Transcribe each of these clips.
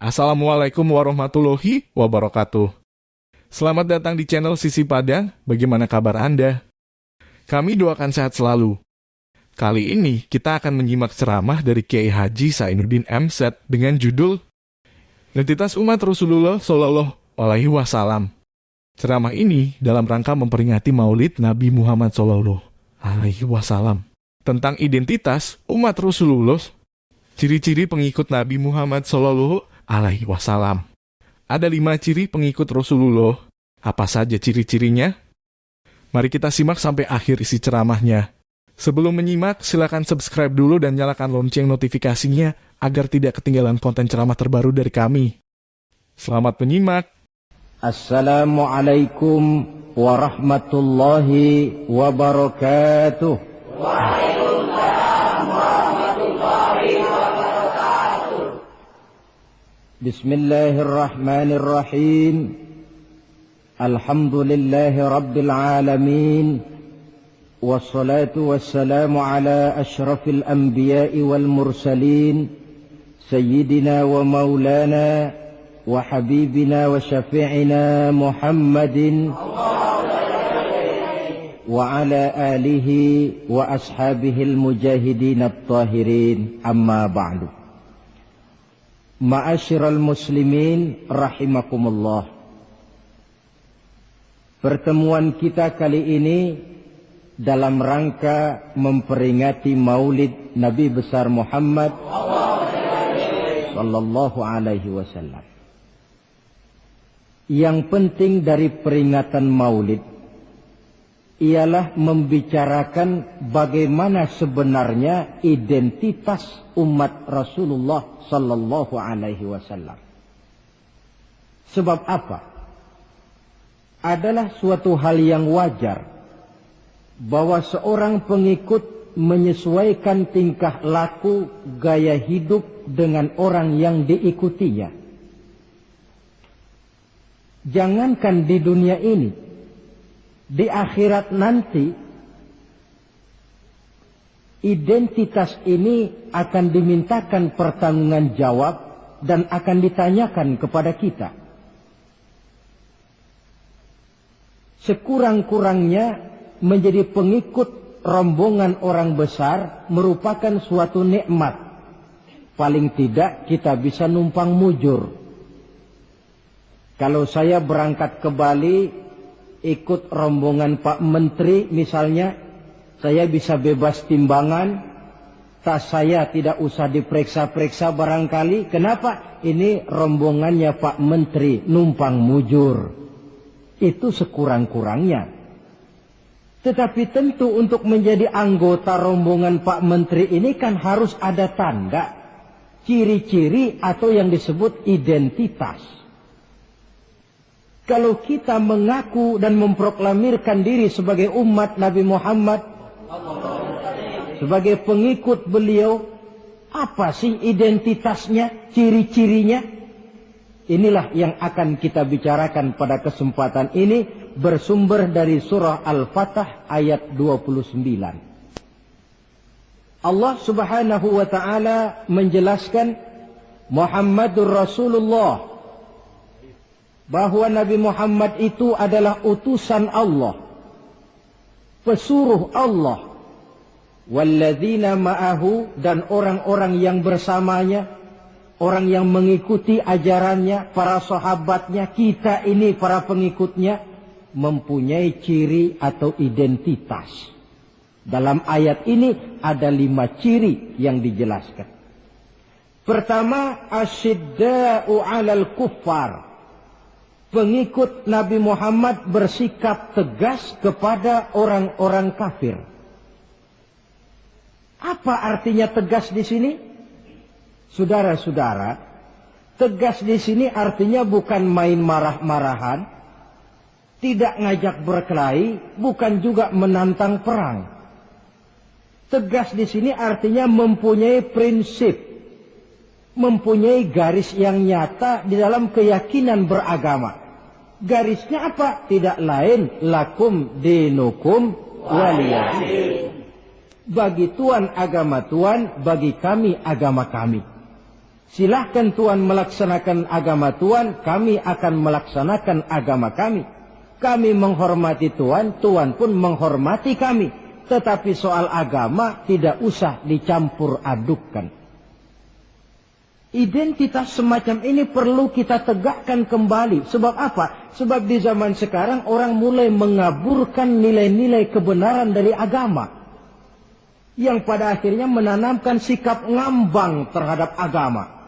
Assalamualaikum warahmatullahi wabarakatuh. Selamat datang di channel Sisi Padang. Bagaimana kabar Anda? Kami doakan sehat selalu. Kali ini kita akan menyimak ceramah dari Kiai Haji Sainuddin M.Z. dengan judul Identitas Umat Rasulullah Shallallahu Alaihi Wasallam. Ceramah ini dalam rangka memperingati Maulid Nabi Muhammad Shallallahu Alaihi Wasallam tentang identitas umat Rasulullah, ciri-ciri pengikut Nabi Muhammad Shallallahu Alaihi Wasallam. Ada 5 ciri pengikut Rasulullah. Apa saja ciri-cirinya? Mari kita simak sampai akhir isi ceramahnya. Sebelum menyimak, silakan subscribe dulu dan nyalakan lonceng notifikasinya agar tidak ketinggalan konten ceramah terbaru dari kami. Selamat menyimak. Assalamualaikum warahmatullahi wabarakatuh. Waalaikumsalam warahmatullahi wabarakatuh. Bismillahirrahmanirrahim. Alhamdulillahi rabbil alamin. Wassalatu wassalamu ala ashrafil anbiya'i wal mursalin. Sayyidina wa maulana wa habibina wa syafi'ina Muhammadin wa ala alihi wa ashabihil mujahidin at-tahirin, amma ba'du. Ma'asyiral muslimin rahimakumullah. Pertemuan kita kali ini dalam rangka memperingati Maulid Nabi besar Muhammad sallallahu alaihi wasallam. Yang penting dari peringatan Maulid ialah membicarakan bagaimana sebenarnya identitas umat Rasulullah sallallahu alaihi wasallam. Sebab apa? Adalah suatu hal yang wajar bahwa seorang pengikut menyesuaikan tingkah laku, gaya hidup dengan orang yang diikutinya. Jangankan di dunia ini, di akhirat nanti, identitas ini akan dimintakan pertanggungjan jawab dan akan ditanyakan kepada kita. Sekurang-kurangnya menjadi pengikut rombongan orang besar merupakan suatu nikmat. Paling tidak kita bisa numpang mujur. Kalau saya berangkat ke Bali, ikut rombongan Pak Menteri misalnya, saya bisa bebas timbangan, tas saya tidak usah diperiksa-periksa barangkali. Kenapa? Ini rombongannya Pak Menteri, numpang mujur. Itu sekurang-kurangnya. Tetapi tentu untuk menjadi anggota rombongan Pak Menteri ini kan harus ada tanda, ciri-ciri atau yang disebut identitas. Kalau kita mengaku dan memproklamirkan diri sebagai umat Nabi Muhammad, sebagai pengikut beliau, apa sih identitasnya, ciri-cirinya? Inilah yang akan kita bicarakan pada kesempatan ini, bersumber dari surah Al-Fatah ayat 29. Allah subhanahu wa ta'ala menjelaskan Muhammadur Rasulullah, bahwa Nabi Muhammad itu adalah utusan Allah, pesuruh Allah, walladzina ma'ahu, dan orang-orang yang bersamanya, orang yang mengikuti ajarannya, para sahabatnya, kita ini para pengikutnya, mempunyai ciri atau identitas. Dalam ayat ini ada 5 ciri yang dijelaskan. Pertama, asyidda'u 'alal kuffar. Pengikut Nabi Muhammad bersikap tegas kepada orang-orang kafir. Apa artinya tegas di sini? Saudara-saudara, tegas di sini artinya bukan main marah-marahan, tidak ngajak berkelahi, bukan juga menantang perang. Tegas di sini artinya mempunyai prinsip, mempunyai garis yang nyata di dalam keyakinan beragama. Garisnya apa? Tidak lain, lakum dinukum waliyadin. Bagi Tuhan agama Tuhan, bagi kami agama kami. Silahkan Tuhan melaksanakan agama Tuhan, kami akan melaksanakan agama kami. Kami menghormati Tuhan, Tuhan pun menghormati kami. Tetapi soal agama tidak usah dicampur adukkan. Identitas semacam ini perlu kita tegakkan kembali. Sebab apa? Sebab di zaman sekarang orang mulai mengaburkan nilai-nilai kebenaran dari agama. Yang pada akhirnya menanamkan sikap ngambang terhadap agama.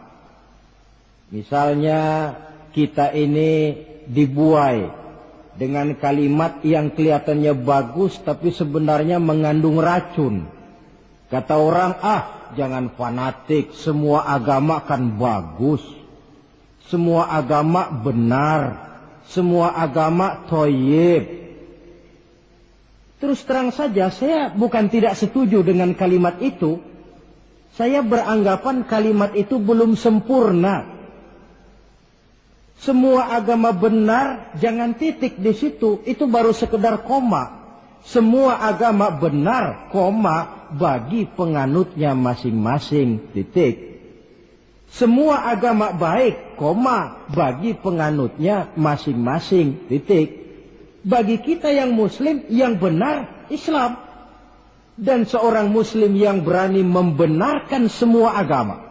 Misalnya kita ini dibuai dengan kalimat yang kelihatannya bagus tapi sebenarnya mengandung racun. Kata orang, jangan fanatik, semua agama kan bagus. Semua agama benar. Semua agama thayyib. Terus terang saja, saya bukan tidak setuju dengan kalimat itu. Saya beranggapan kalimat itu belum sempurna. Semua agama benar, jangan titik di situ. Itu baru sekedar koma. Semua agama benar, koma, bagi penganutnya masing-masing, titik. Semua agama baik, koma, bagi penganutnya masing-masing, titik. Bagi kita yang muslim, yang benar, Islam. Dan seorang muslim yang berani membenarkan semua agama.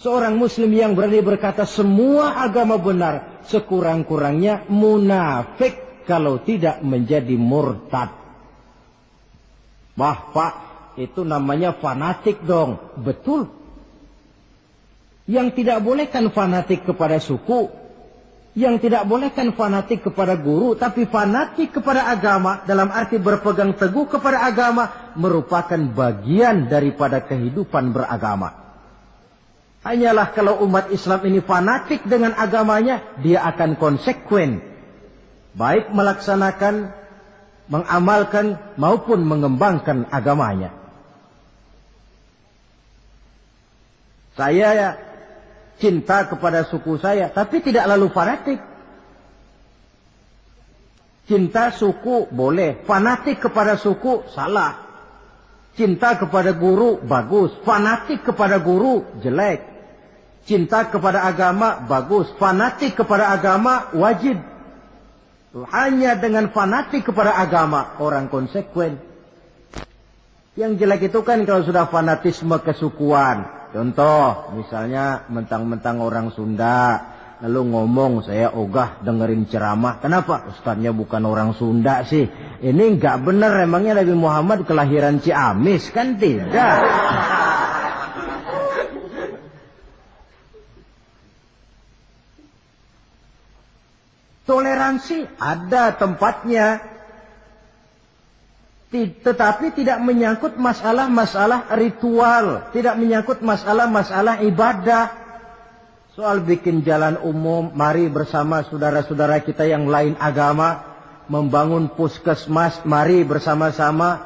Seorang muslim yang berani berkata semua agama benar, sekurang-kurangnya munafik kalau tidak menjadi murtad. Wah Pak, itu namanya fanatik dong. Betul. Yang tidak boleh kan fanatik kepada suku. Yang tidak boleh kan fanatik kepada guru. Tapi fanatik kepada agama, dalam arti berpegang teguh kepada agama, merupakan bagian daripada kehidupan beragama. Hanyalah kalau umat Islam ini fanatik dengan agamanya, dia akan konsekuen. Baik melaksanakan, mengamalkan, maupun mengembangkan agamanya. Saya cinta kepada suku saya, tapi tidak lalu fanatik. Cinta suku boleh, fanatik kepada suku salah. Cinta kepada guru bagus, fanatik kepada guru jelek. Cinta kepada agama bagus, fanatik kepada agama wajib. Hanya dengan fanatik kepada agama orang konsekuen. Yang jelek itu kan kalau sudah fanatisme kesukuan. Contoh, misalnya mentang-mentang orang Sunda, lalu ngomong saya ogah dengerin ceramah. Kenapa? Ustadznya bukan orang Sunda sih. Ini nggak benar, emangnya Nabi Muhammad kelahiran Ciamis? Kan tidak. Toleransi ada tempatnya, tetapi tidak menyangkut masalah-masalah ritual, tidak menyangkut masalah-masalah ibadah. Soal bikin jalan umum, mari bersama saudara-saudara kita yang lain agama, membangun puskesmas, mari bersama-sama,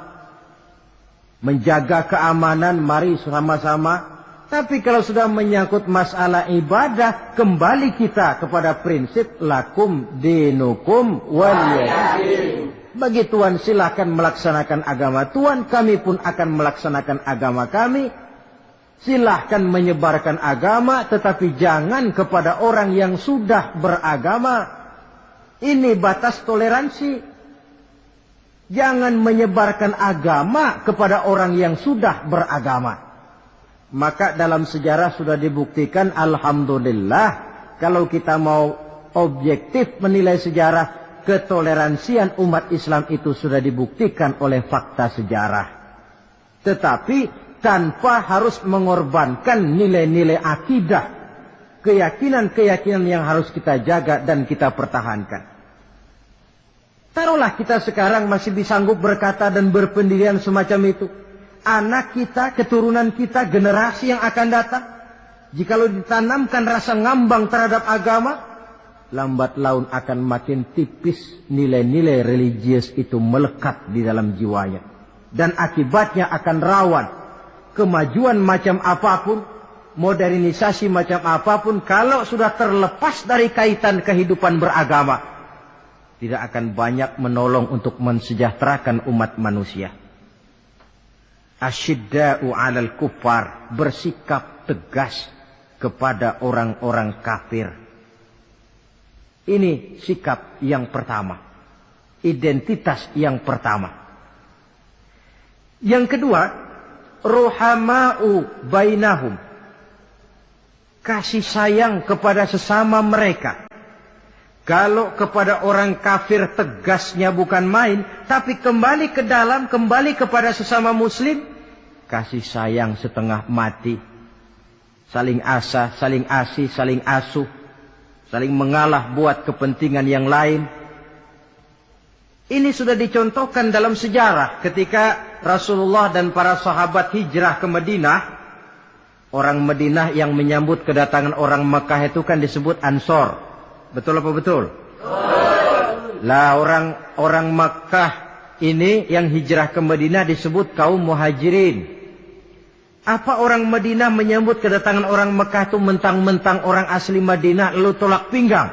menjaga keamanan, mari sama-sama. Tapi kalau sudah menyangkut masalah ibadah, kembali kita kepada prinsip lakum dinukum waliyadin. Bagi Tuhan silakan melaksanakan agama Tuhan, kami pun akan melaksanakan agama kami. Silahkan menyebarkan agama, tetapi jangan kepada orang yang sudah beragama. Ini batas toleransi. Jangan menyebarkan agama kepada orang yang sudah beragama. Maka dalam sejarah sudah dibuktikan, alhamdulillah, kalau kita mau objektif menilai sejarah, ketoleransian umat Islam itu sudah dibuktikan oleh fakta sejarah. Tetapi tanpa harus mengorbankan nilai-nilai akidah, keyakinan-keyakinan yang harus kita jaga dan kita pertahankan. Taruhlah kita sekarang masih disanggup berkata dan berpendirian semacam itu. Anak kita, keturunan kita, generasi yang akan datang, jikalau ditanamkan rasa ngambang terhadap agama, lambat laun akan makin tipis nilai-nilai religius itu melekat di dalam jiwanya. Dan akibatnya akan rawan. Kemajuan macam apapun, modernisasi macam apapun, kalau sudah terlepas dari kaitan kehidupan beragama, tidak akan banyak menolong untuk mensejahterakan umat manusia. Asyidda'u 'alal kuffar, bersikap tegas kepada orang-orang kafir. Ini sikap yang pertama. Identitas yang pertama. Yang kedua, ruhama'u bainahum. Kasih sayang kepada sesama mereka. Kalau kepada orang kafir tegasnya bukan main, tapi kembali ke dalam, kembali kepada sesama muslim, kasih sayang setengah mati. Saling asah, saling asih, saling asuh, saling mengalah buat kepentingan yang lain. Ini sudah dicontohkan dalam sejarah ketika Rasulullah dan para sahabat hijrah ke Madinah. Orang Madinah yang menyambut kedatangan orang Mekah itu kan disebut Ansor. Betul apa betul? Lah orang Makkah ini yang hijrah ke Madinah disebut kaum muhajirin. Apa orang Madinah menyambut kedatangan orang Makkah itu mentang-mentang orang asli Madinah lalu tolak pinggang?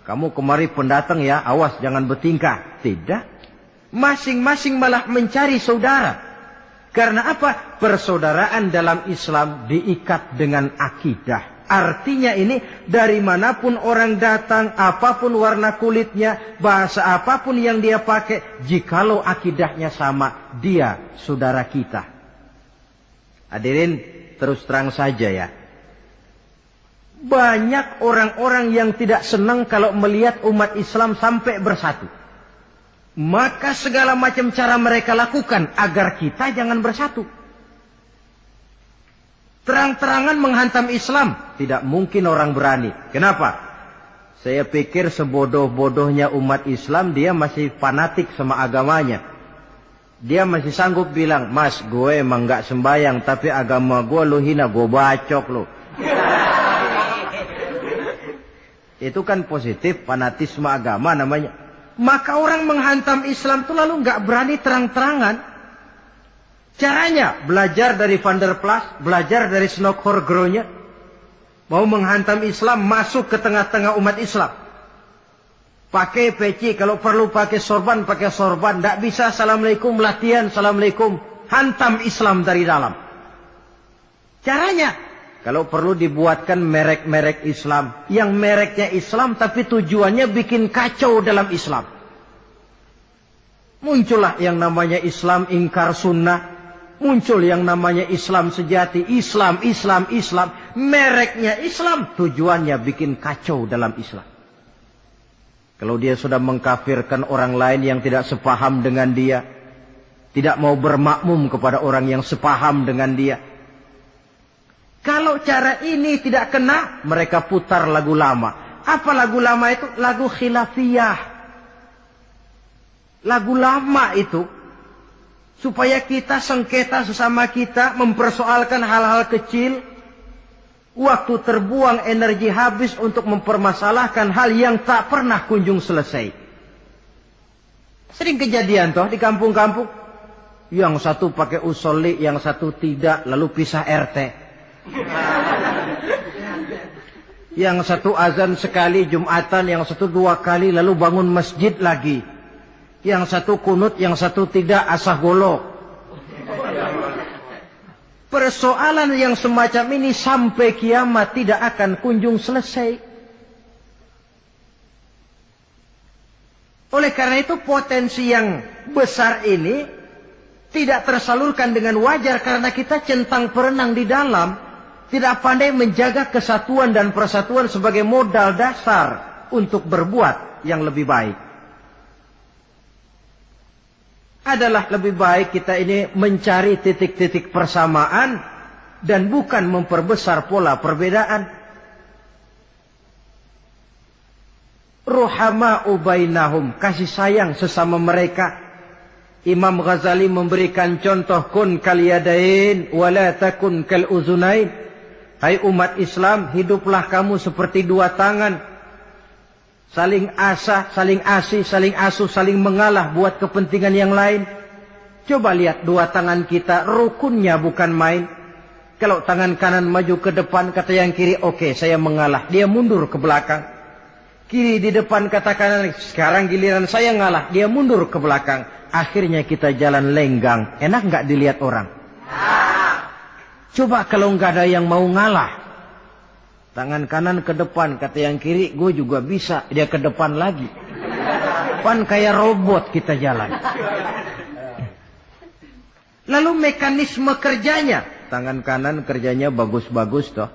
Kamu kemari pendatang ya, awas jangan bertingkah. Tidak. Masing-masing malah mencari saudara. Karena apa? Persaudaraan dalam Islam diikat dengan akidah. Artinya ini dari manapun orang datang, apapun warna kulitnya, bahasa apapun yang dia pakai, jikalau akidahnya sama, dia saudara kita. Hadirin, terus terang saja ya. Banyak orang-orang yang tidak senang kalau melihat umat Islam sampai bersatu. Maka segala macam cara mereka lakukan agar kita jangan bersatu. Terang-terangan menghantam Islam, tidak mungkin orang berani. Kenapa? Saya pikir sebodoh-bodohnya umat Islam, dia masih fanatik sama agamanya. Dia masih sanggup bilang, "Mas, gue emang gak sembayang, tapi agama gue lu hina, gue bacok lu." Itu kan positif, fanatisme agama namanya. Maka orang menghantam Islam itu lalu gak berani terang-terangan. Caranya belajar dari Van der Plas, belajar dari Snokhorgronya. Mau menghantam Islam, masuk ke tengah-tengah umat Islam. Pakai peci, kalau perlu pakai sorban, pakai sorban. Tidak bisa assalamualaikum, latihan assalamualaikum. Hantam Islam dari dalam. Caranya, kalau perlu dibuatkan merek-merek Islam. Yang mereknya Islam, tapi tujuannya bikin kacau dalam Islam. Muncullah yang namanya Islam ingkar sunnah. Muncul yang namanya Islam sejati. Islam. Mereknya Islam. Tujuannya bikin kacau dalam Islam. Kalau dia sudah mengkafirkan orang lain yang tidak sepaham dengan dia. Tidak mau bermakmum kepada orang yang sepaham dengan dia. Kalau cara ini tidak kena, mereka putar lagu lama. Apa lagu lama itu? Lagu khilafiyah. Lagu lama itu. Supaya kita sengketa sesama kita, mempersoalkan hal-hal kecil. Waktu terbuang, energi habis untuk mempermasalahkan hal yang tak pernah kunjung selesai. Sering kejadian toh di kampung-kampung. Yang satu pakai usolli, yang satu tidak, lalu pisah RT. Yang satu azan sekali Jumatan, yang satu 2 kali, lalu bangun masjid lagi. Yang satu kunut, yang satu tidak, asah golok. Persoalan yang semacam ini sampai kiamat tidak akan kunjung selesai. Oleh karena itu potensi yang besar ini tidak tersalurkan dengan wajar karena kita centang perenang di dalam. Tidak pandai menjaga kesatuan dan persatuan sebagai modal dasar untuk berbuat yang lebih baik. Adalah lebih baik kita ini mencari titik-titik persamaan dan bukan memperbesar pola perbedaan. Ruhama'u bainahum, kasih sayang sesama mereka. Imam Ghazali memberikan contoh kun kal yadain wala takun kal uzunain. Hai umat Islam, hiduplah kamu seperti 2 tangan. Saling asah, saling asih, saling asuh, saling mengalah buat kepentingan yang lain. Coba lihat 2 tangan kita, rukunnya bukan main. Kalau tangan kanan maju ke depan, kata yang kiri, oke, saya mengalah. Dia mundur ke belakang. Kiri di depan, kata kanan, sekarang giliran saya ngalah. Dia mundur ke belakang. Akhirnya kita jalan lenggang. Enak nggak dilihat orang? Coba kalau nggak ada yang mau ngalah. Tangan kanan ke depan, kata yang kiri, gue juga bisa. Dia ke depan lagi. Pan kayak robot kita jalan. Lalu mekanisme kerjanya. Tangan kanan kerjanya bagus-bagus toh.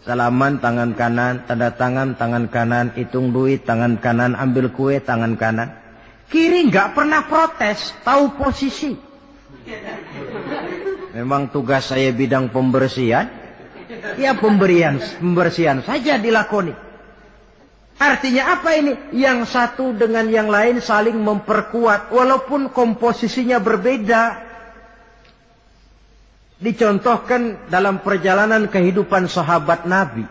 Salaman tangan kanan, tanda tangan kanan, hitung duit tangan kanan, ambil kue tangan kanan. Kiri nggak pernah protes, tahu posisi. Memang tugas saya bidang pembersihan. Ya pembersihan saja dilakoni. Artinya apa ini? Yang satu dengan yang lain saling memperkuat walaupun komposisinya berbeda. Dicontohkan dalam perjalanan kehidupan sahabat Nabi.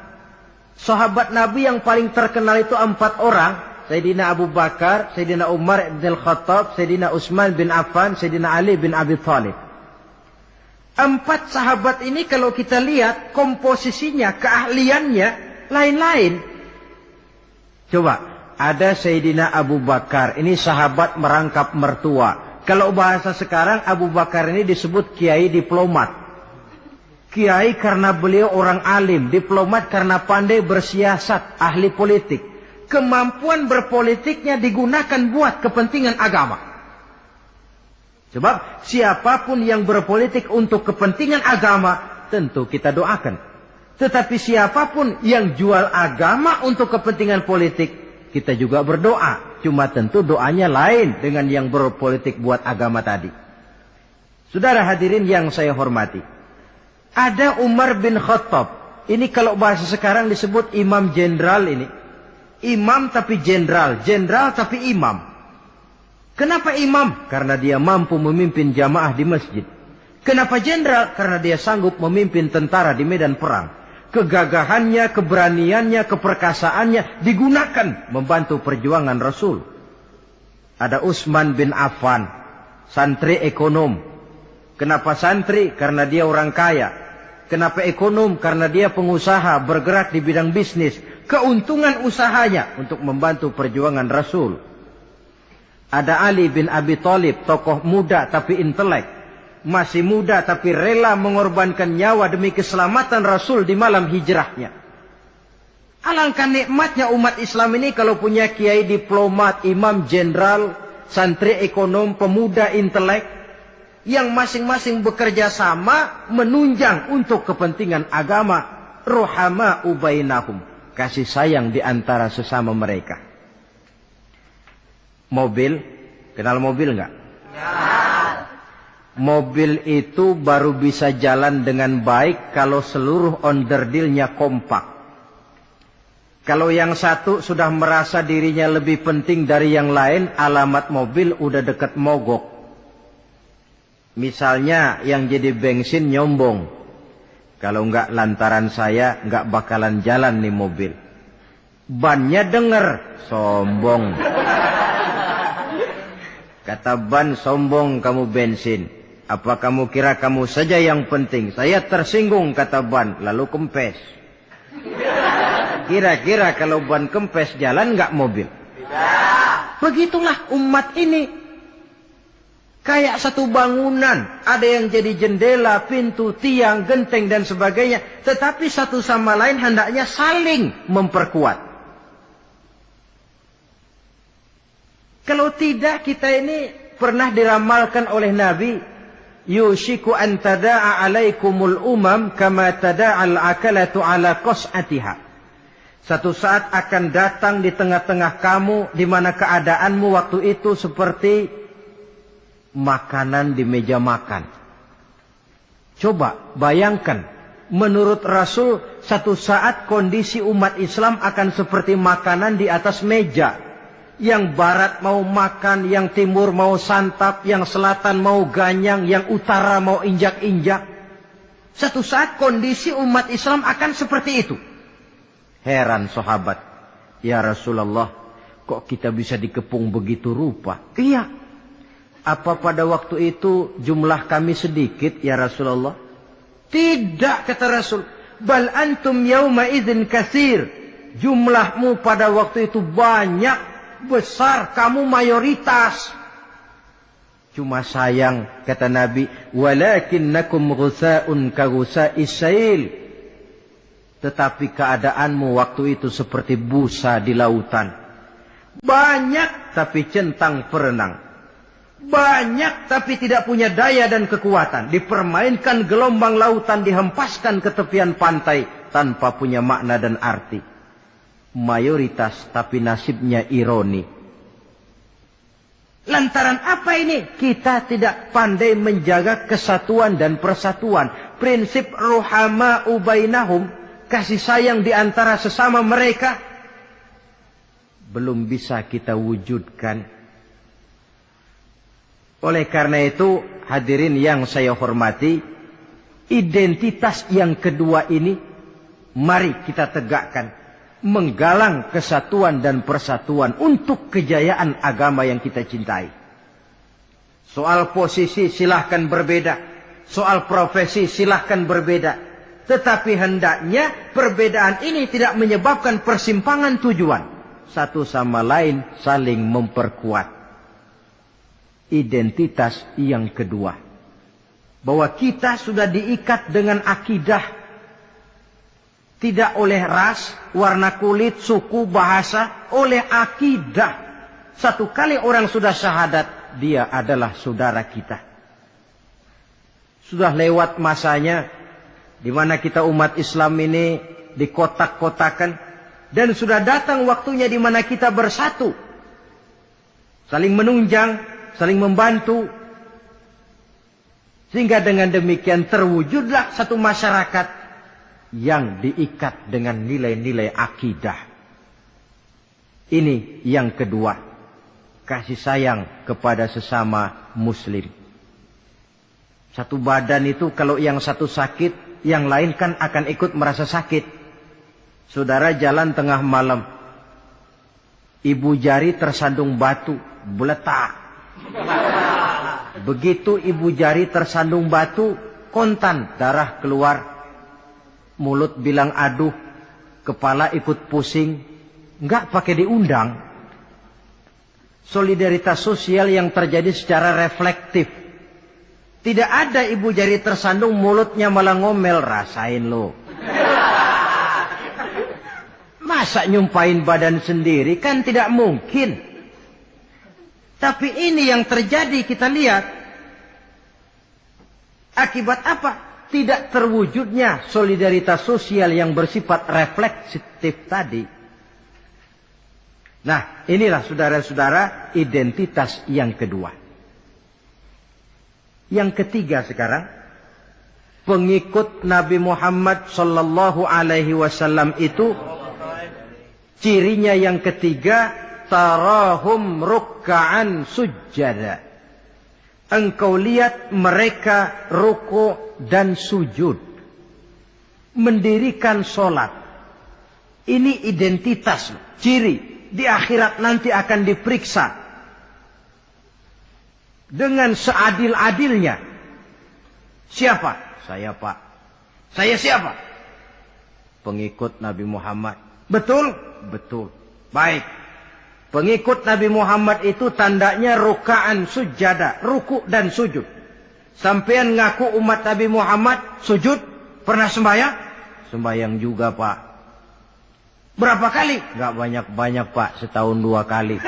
Sahabat Nabi yang paling terkenal itu 4 orang. Sayyidina Abu Bakar, Sayyidina Umar bin Al-Khattab, Sayyidina Utsman bin Affan, Sayyidina Ali bin Abi Thalib. 4 sahabat ini kalau kita lihat komposisinya, keahliannya lain-lain. Coba, ada Sayyidina Abu Bakar, ini sahabat merangkap mertua. Kalau bahasa sekarang Abu Bakar ini disebut kiai diplomat. Kiai karena beliau orang alim, diplomat karena pandai bersiasat, ahli politik. Kemampuan berpolitiknya digunakan buat kepentingan agama. Sebab siapapun yang berpolitik untuk kepentingan agama, tentu kita doakan. Tetapi siapapun yang jual agama untuk kepentingan politik, kita juga berdoa. Cuma tentu doanya lain dengan yang berpolitik buat agama tadi. Saudara hadirin yang saya hormati. Ada Umar bin Khattab. Ini kalau bahasa sekarang disebut imam jenderal ini. Imam tapi jenderal. Jenderal tapi imam. Kenapa imam? Karena dia mampu memimpin jamaah di masjid. Kenapa jenderal? Karena dia sanggup memimpin tentara di medan perang. Kegagahannya, keberaniannya, keperkasaannya digunakan membantu perjuangan Rasul. Ada Utsman bin Affan, santri ekonom. Kenapa santri? Karena dia orang kaya. Kenapa ekonom? Karena dia pengusaha bergerak di bidang bisnis. Keuntungan usahanya untuk membantu perjuangan Rasul. Ada Ali bin Abi Thalib, tokoh muda tapi intelek. Masih muda tapi rela mengorbankan nyawa demi keselamatan Rasul di malam hijrahnya. Alangkah nikmatnya umat Islam ini kalau punya kiai diplomat, imam jenderal, santri ekonom, pemuda intelek, yang masing-masing bekerja sama menunjang untuk kepentingan agama. Ruhama ubainahum, kasih sayang di antara sesama mereka. Mobil, kenal mobil nggak? Mobil itu baru bisa jalan dengan baik kalau seluruh onderdilnya kompak. Kalau yang satu sudah merasa dirinya lebih penting dari yang lain, alamat mobil udah deket mogok. Misalnya yang jadi bensin nyombong. Kalau enggak lantaran saya enggak bakalan jalan nih mobil. Bannya denger, sombong. Kata ban, sombong kamu bensin. Apa kamu kira kamu saja yang penting? Saya tersinggung, kata ban, lalu kempes. Kira-kira kalau ban kempes jalan nggak mobil? Tidak. Begitulah umat ini. Kayak satu bangunan. Ada yang jadi jendela, pintu, tiang, genteng dan sebagainya. Tetapi satu sama lain hendaknya saling memperkuat. Kalau tidak, kita ini pernah diramalkan oleh Nabi. Yushiku an tada'a alaikumul umam kama tada'al akalatu ala qas'atiha. Satu saat akan datang di tengah-tengah kamu di mana keadaanmu waktu itu seperti makanan di meja makan. Coba bayangkan, menurut Rasul satu saat kondisi umat Islam akan seperti makanan di atas meja. Yang barat mau makan, yang timur mau santap, yang selatan mau ganyang, yang utara mau injak-injak. Satu saat kondisi umat Islam akan seperti itu. Heran sahabat, ya Rasulullah, kok kita bisa dikepung begitu rupa? Iya. Apa pada waktu itu jumlah kami sedikit ya Rasulullah? Tidak, kata Rasul. Bal antum yauma idzin katsir. Jumlahmu pada waktu itu banyak. Besar, kamu mayoritas. Cuma sayang, kata Nabi, walakinnakum ghusaa'un ka ghusa'is sail. tetapi keadaanmu waktu itu seperti busa di lautan. Banyak tapi centang perenang. Banyak tapi tidak punya daya dan kekuatan. Dipermainkan gelombang lautan, dihempaskan ke tepian pantai tanpa punya makna dan arti. Mayoritas tapi nasibnya ironi. Lantaran apa ini? Kita tidak pandai menjaga kesatuan dan persatuan. Prinsip ruhama'u bainahum, kasih sayang di antara sesama mereka, belum bisa kita wujudkan. Oleh karena itu, hadirin yang saya hormati, identitas yang kedua ini mari kita tegakkan, menggalang kesatuan dan persatuan untuk kejayaan agama yang kita cintai. Soal posisi silahkan berbeda, soal profesi silahkan berbeda, tetapi hendaknya perbedaan ini tidak menyebabkan persimpangan tujuan. Satu sama lain saling memperkuat. Identitas yang kedua, bahwa kita sudah diikat dengan akidah, tidak oleh ras, warna kulit, suku, bahasa, oleh akidah. Satu kali orang sudah syahadat, dia adalah saudara kita. Sudah lewat masanya di mana kita umat Islam ini dikotak-kotakan, dan sudah datang waktunya di mana kita bersatu, saling menunjang, saling membantu, sehingga dengan demikian terwujudlah satu masyarakat yang diikat dengan nilai-nilai akidah. Ini yang kedua, kasih sayang kepada sesama muslim. Satu badan itu kalau yang satu sakit, yang lain kan akan ikut merasa sakit. Saudara jalan tengah malam, ibu jari tersandung batu, beletak. Begitu ibu jari tersandung batu, kontan, darah keluar, mulut bilang aduh, kepala ikut pusing, enggak pakai diundang. Solidaritas sosial yang terjadi secara reflektif. Tidak ada ibu jari tersandung, mulutnya malah ngomel, rasain lo. Masa nyumpain badan sendiri, kan tidak mungkin. Tapi ini yang terjadi, kita lihat. Akibat apa? Tidak terwujudnya solidaritas sosial yang bersifat refleksif tadi. Nah, inilah saudara-saudara identitas yang kedua. Yang ketiga sekarang, pengikut Nabi Muhammad sallallahu alaihi wasallam itu cirinya yang ketiga, tarahum rukka'an sujjada. Engkau lihat mereka ruku dan sujud, mendirikan solat. Ini identitas, ciri. Di akhirat nanti akan diperiksa dengan seadil-adilnya. Siapa? Saya, Pak. Saya siapa? Pengikut Nabi Muhammad. Betul? Betul. Baik. Pengikut Nabi Muhammad itu tandanya ruka'an sujada, ruku dan sujud. Sampean ngaku umat Nabi Muhammad, sujud? Pernah sembahyang? Sembahyang juga, Pak. Berapa kali? Gak banyak-banyak, Pak. Setahun 2 kali.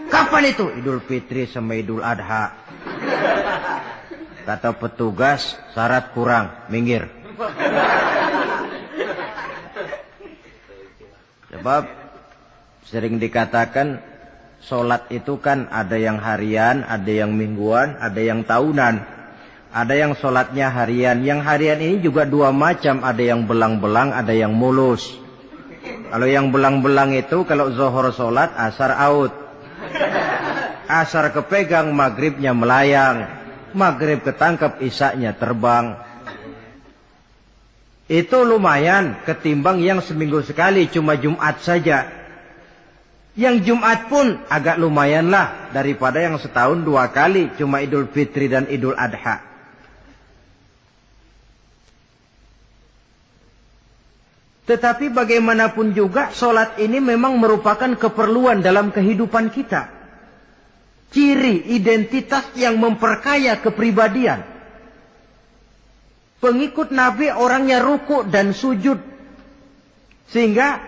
Kapan itu? Idul Fitri sama Idul Adha. Kata petugas, syarat kurang, minggir. Sebab sering dikatakan sholat itu kan ada yang harian, ada yang mingguan, ada yang tahunan. Ada yang sholatnya harian. Yang harian ini juga 2 macam. Ada yang belang-belang, ada yang mulus. Kalau yang belang-belang itu kalau zuhur sholat, asar out. Asar kepegang, maghribnya melayang. Maghrib ketangkep, isaknya terbang. Itu lumayan ketimbang yang seminggu sekali cuma Jumat saja. Yang Jumat pun agak lumayan lah daripada yang setahun 2 kali cuma Idul Fitri dan Idul Adha. Tetapi bagaimanapun juga sholat ini memang merupakan keperluan dalam kehidupan kita. Ciri identitas yang memperkaya kepribadian. Pengikut Nabi orangnya ruku dan sujud. Sehingga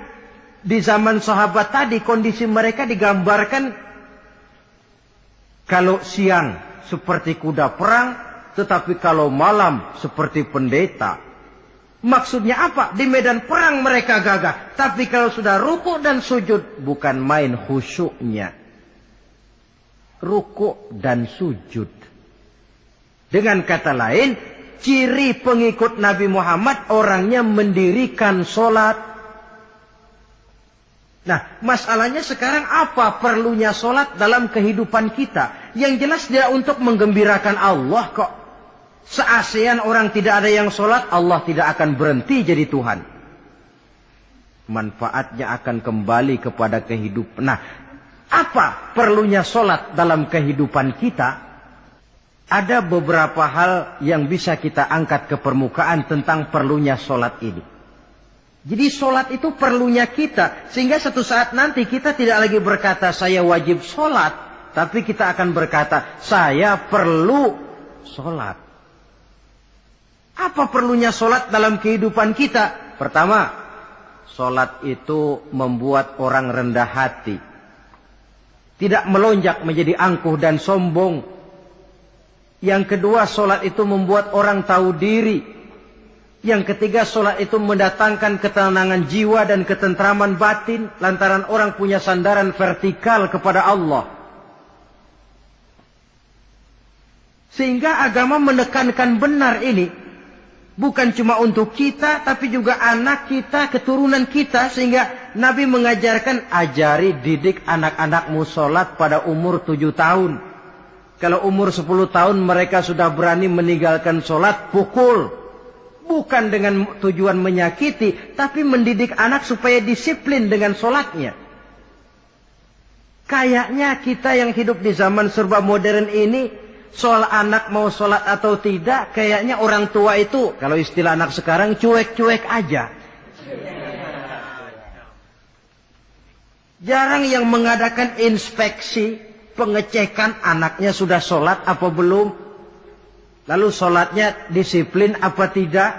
di zaman sahabat tadi kondisi mereka digambarkan kalau siang seperti kuda perang, tetapi kalau malam seperti pendeta. Maksudnya apa? Di medan perang mereka gagah. Tapi kalau sudah ruku dan sujud, bukan main khusyuknya. Ruku dan sujud. Dengan kata lain, ciri pengikut Nabi Muhammad orangnya mendirikan sholat. Nah, masalahnya sekarang apa perlunya sholat dalam kehidupan kita? Yang jelas dia untuk menggembirakan Allah kok. Se-ASEAN orang tidak ada yang sholat, Allah tidak akan berhenti jadi Tuhan. Manfaatnya akan kembali kepada kehidupan. Nah, apa perlunya sholat dalam kehidupan kita? Ada beberapa hal yang bisa kita angkat ke permukaan tentang perlunya sholat ini. Jadi sholat itu perlunya kita. Sehingga suatu saat nanti kita tidak lagi berkata saya wajib sholat. Tapi kita akan berkata saya perlu sholat. Apa perlunya sholat dalam kehidupan kita? Pertama, sholat itu membuat orang rendah hati. Tidak melonjak menjadi angkuh dan sombong. Yang kedua, sholat itu membuat orang tahu diri. Yang ketiga, sholat itu mendatangkan ketenangan jiwa dan ketentraman batin. Lantaran orang punya sandaran vertikal kepada Allah. Sehingga agama menekankan benar ini. Bukan cuma untuk kita, tapi juga anak kita, keturunan kita. Sehingga Nabi mengajarkan, ajari didik anak-anakmu sholat pada umur 7 tahun. Kalau umur 10 tahun mereka sudah berani meninggalkan sholat, pukul. Bukan dengan tujuan menyakiti, tapi mendidik anak supaya disiplin dengan sholatnya. Kayaknya kita yang hidup di zaman serba modern ini, soal anak mau sholat atau tidak, kayaknya orang tua itu, kalau istilah anak sekarang, cuek-cuek aja. Jarang yang mengadakan inspeksi, pengecekan anaknya sudah sholat apa belum. Lalu sholatnya disiplin apa tidak.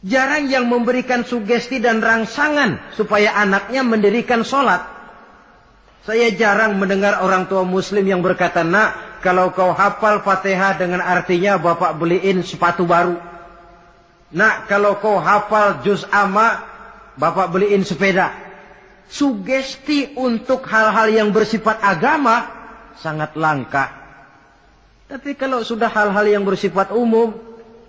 Jarang yang memberikan sugesti dan rangsangan supaya anaknya mendirikan sholat. Saya jarang mendengar orang tua muslim yang berkata, nak, kalau kau hafal Fatihah dengan artinya bapak beliin sepatu baru. Nak, kalau kau hafal juz amma, bapak beliin sepeda. Sugesti untuk hal-hal yang bersifat agama sangat langka. Tapi kalau sudah hal-hal yang bersifat umum,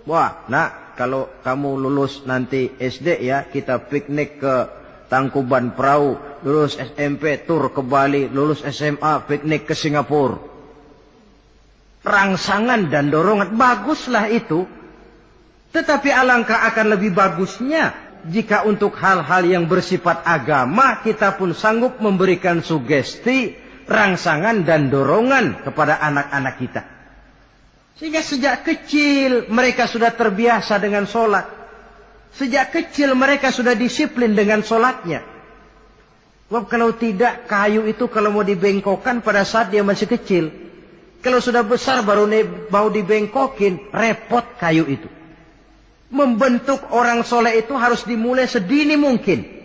wah, nak, kalau kamu lulus nanti SD ya, kita piknik ke Tangkuban Perahu, lulus SMP tur ke Bali, lulus SMA piknik ke Singapura. Rangsangan dan dorongan, baguslah itu. Tetapi alangkah akan lebih bagusnya jika untuk hal-hal yang bersifat agama kita pun sanggup memberikan sugesti, rangsangan dan dorongan kepada anak-anak kita. Sehingga sejak kecil mereka sudah terbiasa dengan sholat. Sejak kecil mereka sudah disiplin dengan sholatnya. Sebab kalau tidak, kayu itu kalau mau dibengkokkan pada saat dia masih kecil. Kalau sudah besar baru mau dibengkokin, repot kayu itu. Membentuk orang soleh itu harus dimulai sedini mungkin.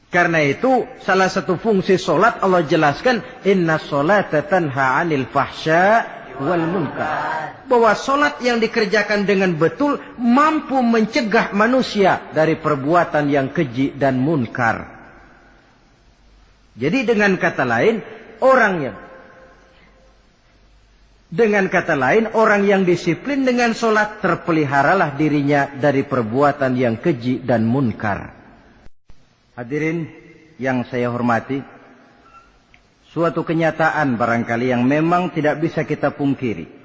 Karena itu salah satu fungsi sholat Allah jelaskan, inna sholata tanha 'anil fahsya wal munkar. Bahwa sholat yang dikerjakan dengan betul mampu mencegah manusia dari perbuatan yang keji dan munkar. Jadi dengan kata lain, orang yang disiplin dengan sholat terpeliharalah dirinya dari perbuatan yang keji dan munkar. Hadirin yang saya hormati, suatu kenyataan barangkali yang memang tidak bisa kita pungkiri.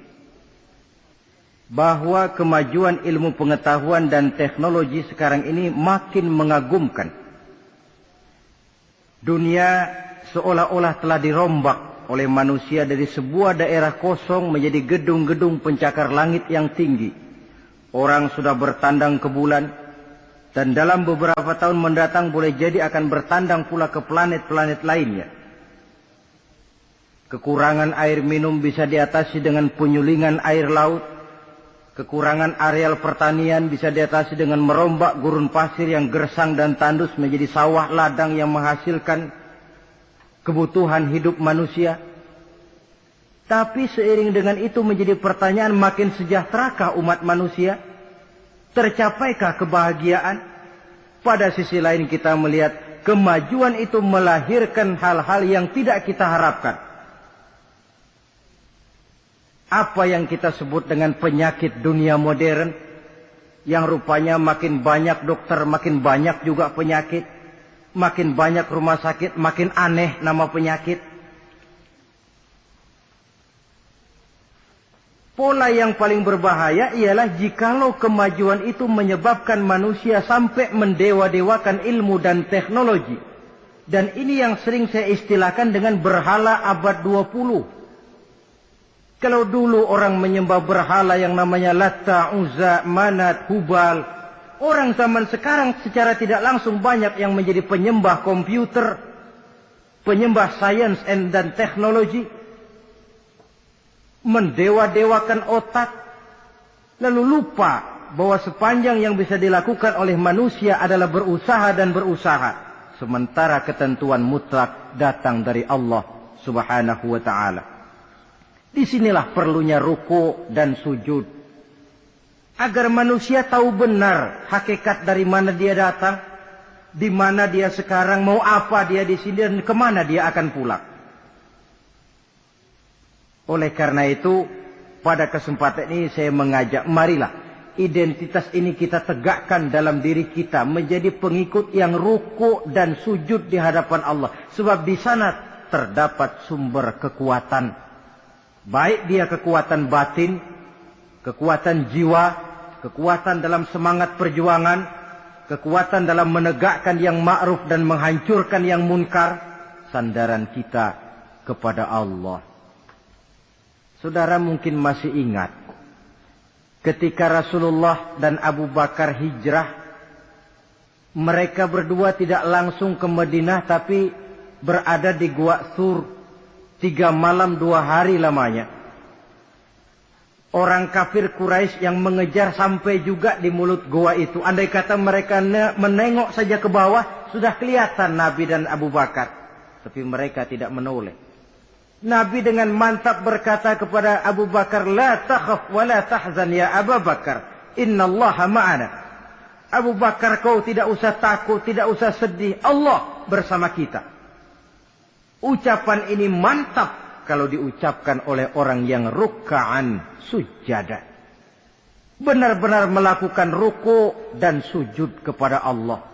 Bahwa kemajuan ilmu pengetahuan dan teknologi sekarang ini makin mengagumkan. Dunia seolah-olah telah dirombak oleh manusia dari sebuah daerah kosong menjadi gedung-gedung pencakar langit yang tinggi. Orang sudah bertandang ke bulan, dan dalam beberapa tahun mendatang boleh jadi akan bertandang pula ke planet-planet lainnya. Kekurangan air minum bisa diatasi dengan penyulingan air laut. Kekurangan areal pertanian bisa diatasi dengan merombak gurun pasir yang gersang dan tandus menjadi sawah ladang yang menghasilkan kebutuhan hidup manusia. Tapi seiring dengan itu menjadi pertanyaan, makin sejahterakah umat manusia? Tercapaikah kebahagiaan? Pada sisi lain kita melihat kemajuan itu melahirkan hal-hal yang tidak kita harapkan. Apa yang kita sebut dengan penyakit dunia modern, yang rupanya makin banyak dokter, makin banyak juga penyakit, makin banyak rumah sakit, makin aneh nama penyakit. Pola yang paling berbahaya ialah jikalau kemajuan itu menyebabkan manusia sampai mendewa-dewakan ilmu dan teknologi. Dan ini yang sering saya istilahkan dengan berhala abad 20. Kalau dulu orang menyembah berhala yang namanya Latta, Uzza, Manat, Hubal, orang zaman sekarang secara tidak langsung banyak yang menjadi penyembah komputer, penyembah sains dan teknologi, mendewa-dewakan otak, lalu lupa bahwa sepanjang yang bisa dilakukan oleh manusia adalah berusaha dan berusaha, sementara ketentuan mutlak datang dari Allah Subhanahu wa ta'ala. Disinilah perlunya ruku dan sujud, agar manusia tahu benar hakikat dari mana dia datang, di mana dia sekarang, mau apa dia di sini, dan kemana dia akan pulang. Oleh karena itu, pada kesempatan ini saya mengajak, marilah identitas ini kita tegakkan dalam diri kita, menjadi pengikut yang ruku dan sujud di hadapan Allah. Sebab di sana terdapat sumber kekuatan. Baik dia kekuatan batin, kekuatan jiwa, kekuatan dalam semangat perjuangan, kekuatan dalam menegakkan yang ma'ruf dan menghancurkan yang munkar, sandaran kita kepada Allah. Saudara mungkin masih ingat ketika Rasulullah dan Abu Bakar hijrah, mereka berdua tidak langsung ke Madinah tapi berada di Gua Thur, 3 malam 2 hari lamanya. Orang kafir Quraisy yang mengejar sampai juga di mulut gua itu. Andai kata mereka menengok saja ke bawah, sudah kelihatan Nabi dan Abu Bakar. Tapi mereka tidak menoleh. Nabi dengan mantap berkata kepada Abu Bakar, "La takhaf wa la tahzan ya Abu Bakar, innallaha ma'ana." Abu Bakar, kau tidak usah takut, tidak usah sedih, Allah bersama kita. Ucapan ini mantap kalau diucapkan oleh orang yang ruk'an sujada. Benar-benar melakukan ruku dan sujud kepada Allah.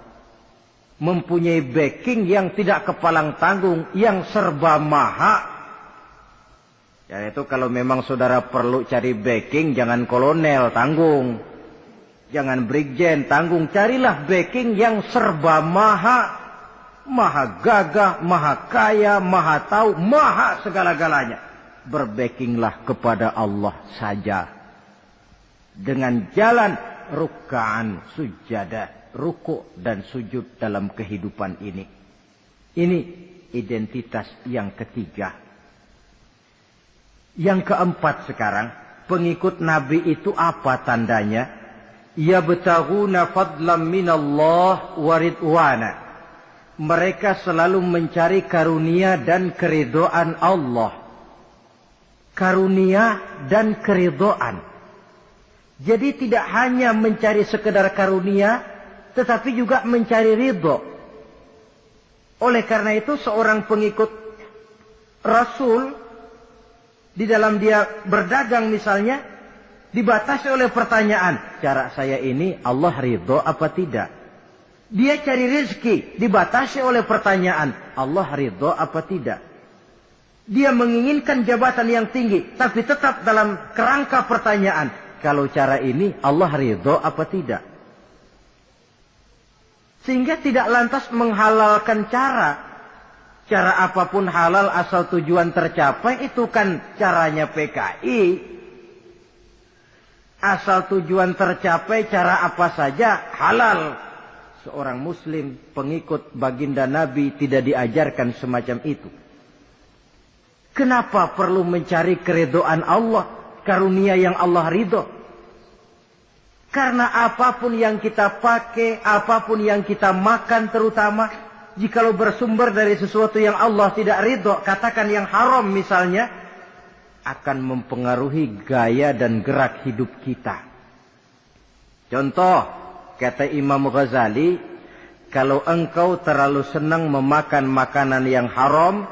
Mempunyai backing yang tidak kepalang tanggung, yang serba maha. Yaitu kalau memang saudara perlu cari backing, jangan kolonel tanggung. Jangan brigjen tanggung, carilah backing yang serba maha. Maha gagah, maha kaya, maha tahu, maha segala-galanya. Berbackinglah kepada Allah saja. Dengan jalan ruk'an sujada, ruku' dan sujud dalam kehidupan ini. Ini identitas yang ketiga. Yang keempat sekarang, pengikut Nabi itu apa tandanya? Yabtaghuna fadlan minallah wa ridwana. Mereka selalu mencari karunia dan keridhaan Allah. Karunia dan keridhaan. Jadi tidak hanya mencari sekedar karunia, tetapi juga mencari ridho. Oleh karena itu seorang pengikut Rasul, di dalam dia berdagang misalnya, dibatasi oleh pertanyaan, cara saya ini Allah ridho apa tidak? Dia cari rezeki, dibatasi oleh pertanyaan, Allah ridho apa tidak? Dia menginginkan jabatan yang tinggi, tapi tetap dalam kerangka pertanyaan, kalau cara ini Allah ridho apa tidak? Sehingga tidak lantas menghalalkan cara. Cara apapun halal asal tujuan tercapai, itu kan caranya PKI. Asal tujuan tercapai, cara apa saja halal. Seorang muslim pengikut baginda Nabi tidak diajarkan semacam itu. Kenapa perlu mencari keridhaan Allah, karunia yang Allah ridho? Karena apapun yang kita pakai, apapun yang kita makan terutama, jikalau bersumber dari sesuatu yang Allah tidak ridho, katakan yang haram misalnya, akan mempengaruhi gaya dan gerak hidup kita. Contoh, kata Imam Ghazali, kalau engkau terlalu senang memakan makanan yang haram,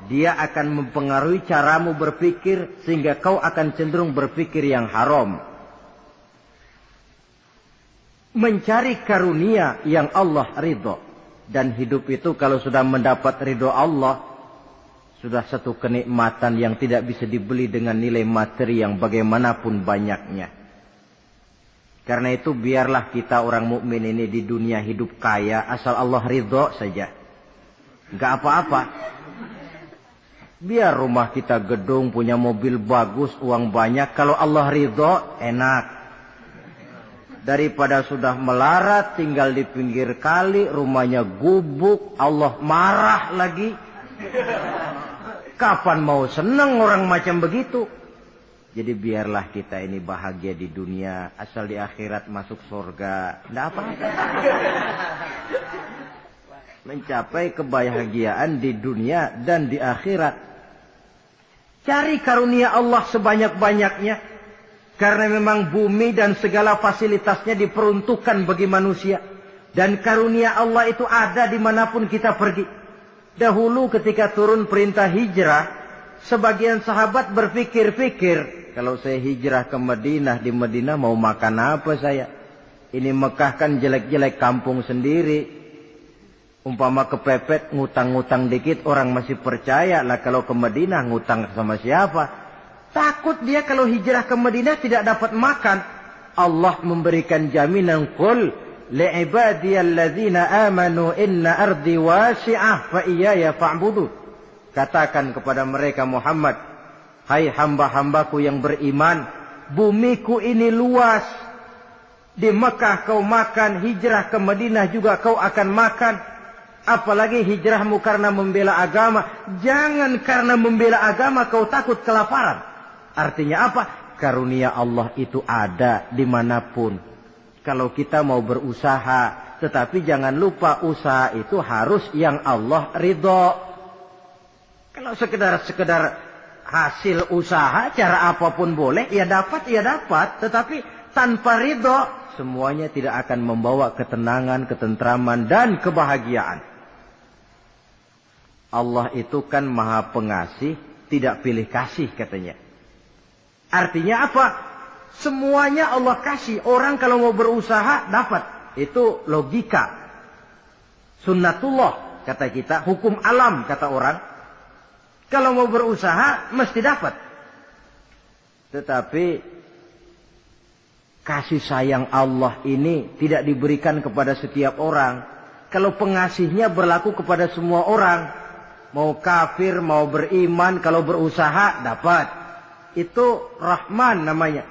dia akan mempengaruhi caramu berpikir, sehingga kau akan cenderung berpikir yang haram. Mencari karunia yang Allah ridho. Dan hidup itu kalau sudah mendapat ridho Allah, sudah satu kenikmatan yang tidak bisa dibeli dengan nilai materi yang bagaimanapun banyaknya. Karena itu biarlah kita orang mukmin ini di dunia hidup kaya, asal Allah ridho saja. Enggak apa-apa. Biar rumah kita gedung, punya mobil bagus, uang banyak, kalau Allah ridho enak. Daripada sudah melarat, tinggal di pinggir kali, rumahnya gubuk, Allah marah lagi. Kapan mau senang orang macam begitu? Jadi biarlah kita ini bahagia di dunia, asal di akhirat masuk surga. Tidak apa-apa. Mencapai kebahagiaan di dunia dan di akhirat. Cari karunia Allah sebanyak-banyaknya. Karena memang bumi dan segala fasilitasnya diperuntukkan bagi manusia. Dan karunia Allah itu ada dimanapun kita pergi. Dahulu ketika turun perintah hijrah, sebagian sahabat berpikir-pikir, kalau saya hijrah ke Madinah, di Madinah mau makan apa saya? Ini Mekah kan jelek-jelek kampung sendiri. Umpama kepepet, ngutang-ngutang dikit, orang masih percaya lah. Kalau ke Madinah, ngutang sama siapa? Takut dia kalau hijrah ke Madinah tidak dapat makan. Allah memberikan jaminan, qul li'ibadiyalladzina amanu inna ardi wasi'ah fa iyaya fa'budu. Katakan kepada mereka Muhammad, hai hamba-hambaku yang beriman, bumiku ini luas. Di Mekah kau makan, hijrah ke Madinah juga kau akan makan. Apalagi hijrahmu karena membela agama. Jangan karena membela agama kau takut kelaparan. Artinya apa? Karunia Allah itu ada dimanapun. Kalau kita mau berusaha, tetapi jangan lupa usaha itu harus yang Allah ridho. Kalau sekedar hasil usaha, cara apapun boleh, ya dapat. Tetapi tanpa ridho, semuanya tidak akan membawa ketenangan, ketentraman, dan kebahagiaan. Allah itu kan maha pengasih, tidak pilih kasih katanya. Artinya apa? Semuanya Allah kasih. Orang kalau mau berusaha dapat. Itu logika. Sunnatullah kata kita. Hukum alam kata orang. Kalau mau berusaha mesti dapat. Tetapi kasih sayang Allah ini tidak diberikan kepada setiap orang. Kalau pengasihnya berlaku kepada semua orang. Mau kafir, mau beriman, kalau berusaha dapat. Itu Rahman namanya.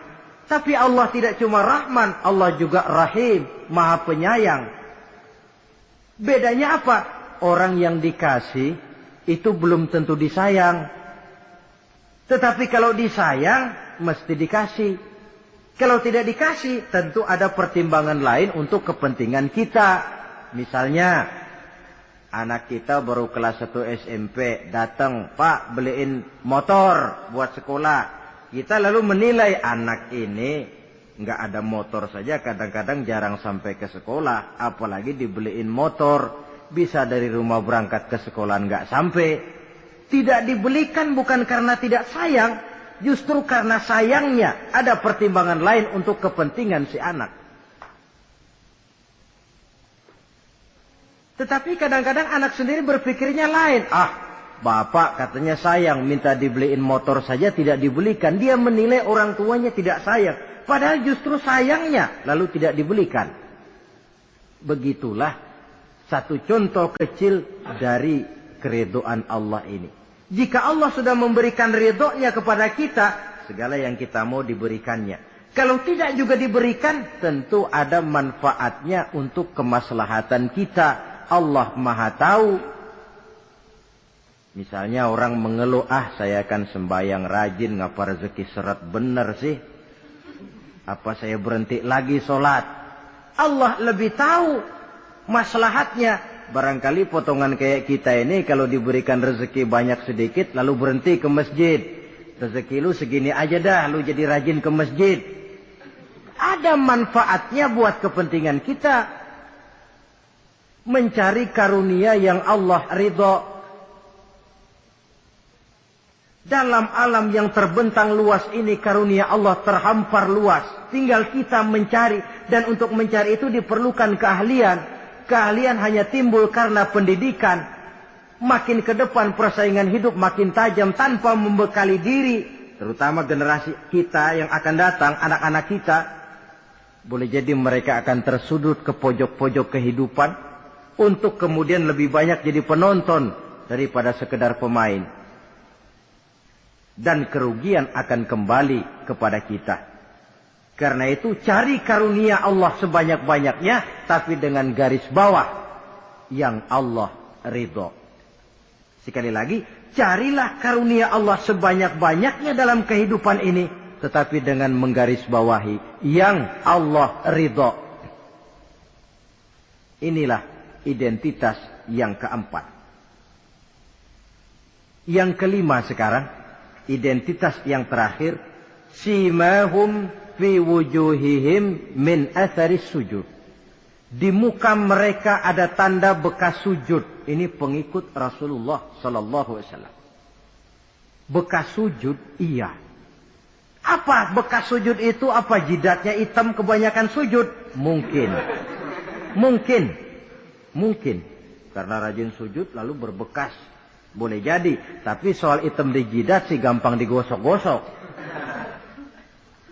Tapi Allah tidak cuma Rahman, Allah juga Rahim, Maha Penyayang. Bedanya apa? Orang yang dikasih itu belum tentu disayang. Tetapi kalau disayang, mesti dikasih. Kalau tidak dikasih, tentu ada pertimbangan lain untuk kepentingan kita. Misalnya, anak kita baru kelas 1 SMP, datang, Pak beliin motor buat sekolah. Kita lalu menilai anak ini nggak ada motor saja, kadang-kadang jarang sampai ke sekolah. Apalagi dibeliin motor, bisa dari rumah berangkat ke sekolah nggak sampai. Tidak dibelikan bukan karena tidak sayang, justru karena sayangnya ada pertimbangan lain untuk kepentingan si anak. Tetapi kadang-kadang anak sendiri berpikirnya lain. Bapak katanya sayang, minta dibeliin motor saja tidak dibelikan. Dia menilai orang tuanya tidak sayang. Padahal justru sayangnya lalu tidak dibelikan. Begitulah satu contoh kecil dari keridhaan Allah ini. Jika Allah sudah memberikan ridhonya kepada kita, segala yang kita mau diberikannya. Kalau tidak juga diberikan, tentu ada manfaatnya untuk kemaslahatan kita. Allah Maha Tahu. Misalnya orang mengeluh, saya akan sembahyang rajin, ngapa rezeki seret bener sih? Apa saya berhenti lagi sholat? Allah lebih tahu maslahatnya. Barangkali potongan kayak kita ini kalau diberikan rezeki banyak sedikit lalu berhenti ke masjid. Rezeki lu segini aja dah, lu jadi rajin ke masjid. Ada manfaatnya buat kepentingan kita. Mencari karunia yang Allah ridho. Dalam alam yang terbentang luas ini karunia Allah terhampar luas. Tinggal kita mencari. Dan untuk mencari itu diperlukan keahlian. Keahlian hanya timbul karena pendidikan. Makin ke depan persaingan hidup makin tajam tanpa membekali diri. Terutama generasi kita yang akan datang, anak-anak kita. Boleh jadi mereka akan tersudut ke pojok-pojok kehidupan. Untuk kemudian lebih banyak jadi penonton daripada sekedar pemain. Dan kerugian akan kembali kepada kita. Karena itu cari karunia Allah sebanyak-banyaknya. Tapi dengan garis bawah. Yang Allah ridho. Sekali lagi. Carilah karunia Allah sebanyak-banyaknya dalam kehidupan ini. Tetapi dengan menggarisbawahi. Yang Allah ridho. Inilah identitas yang keempat. Yang kelima sekarang. Identitas yang terakhir. Simahum fi wujuhihim min atharis sujud. Di muka mereka ada tanda bekas sujud. Ini pengikut Rasulullah sallallahu alaihi wasallam. Bekas sujud, iya. Apa bekas sujud itu? Apa jidatnya hitam kebanyakan sujud? Mungkin. Karena rajin sujud lalu berbekas. Boleh jadi, tapi soal hitam di jidat sih gampang digosok-gosok.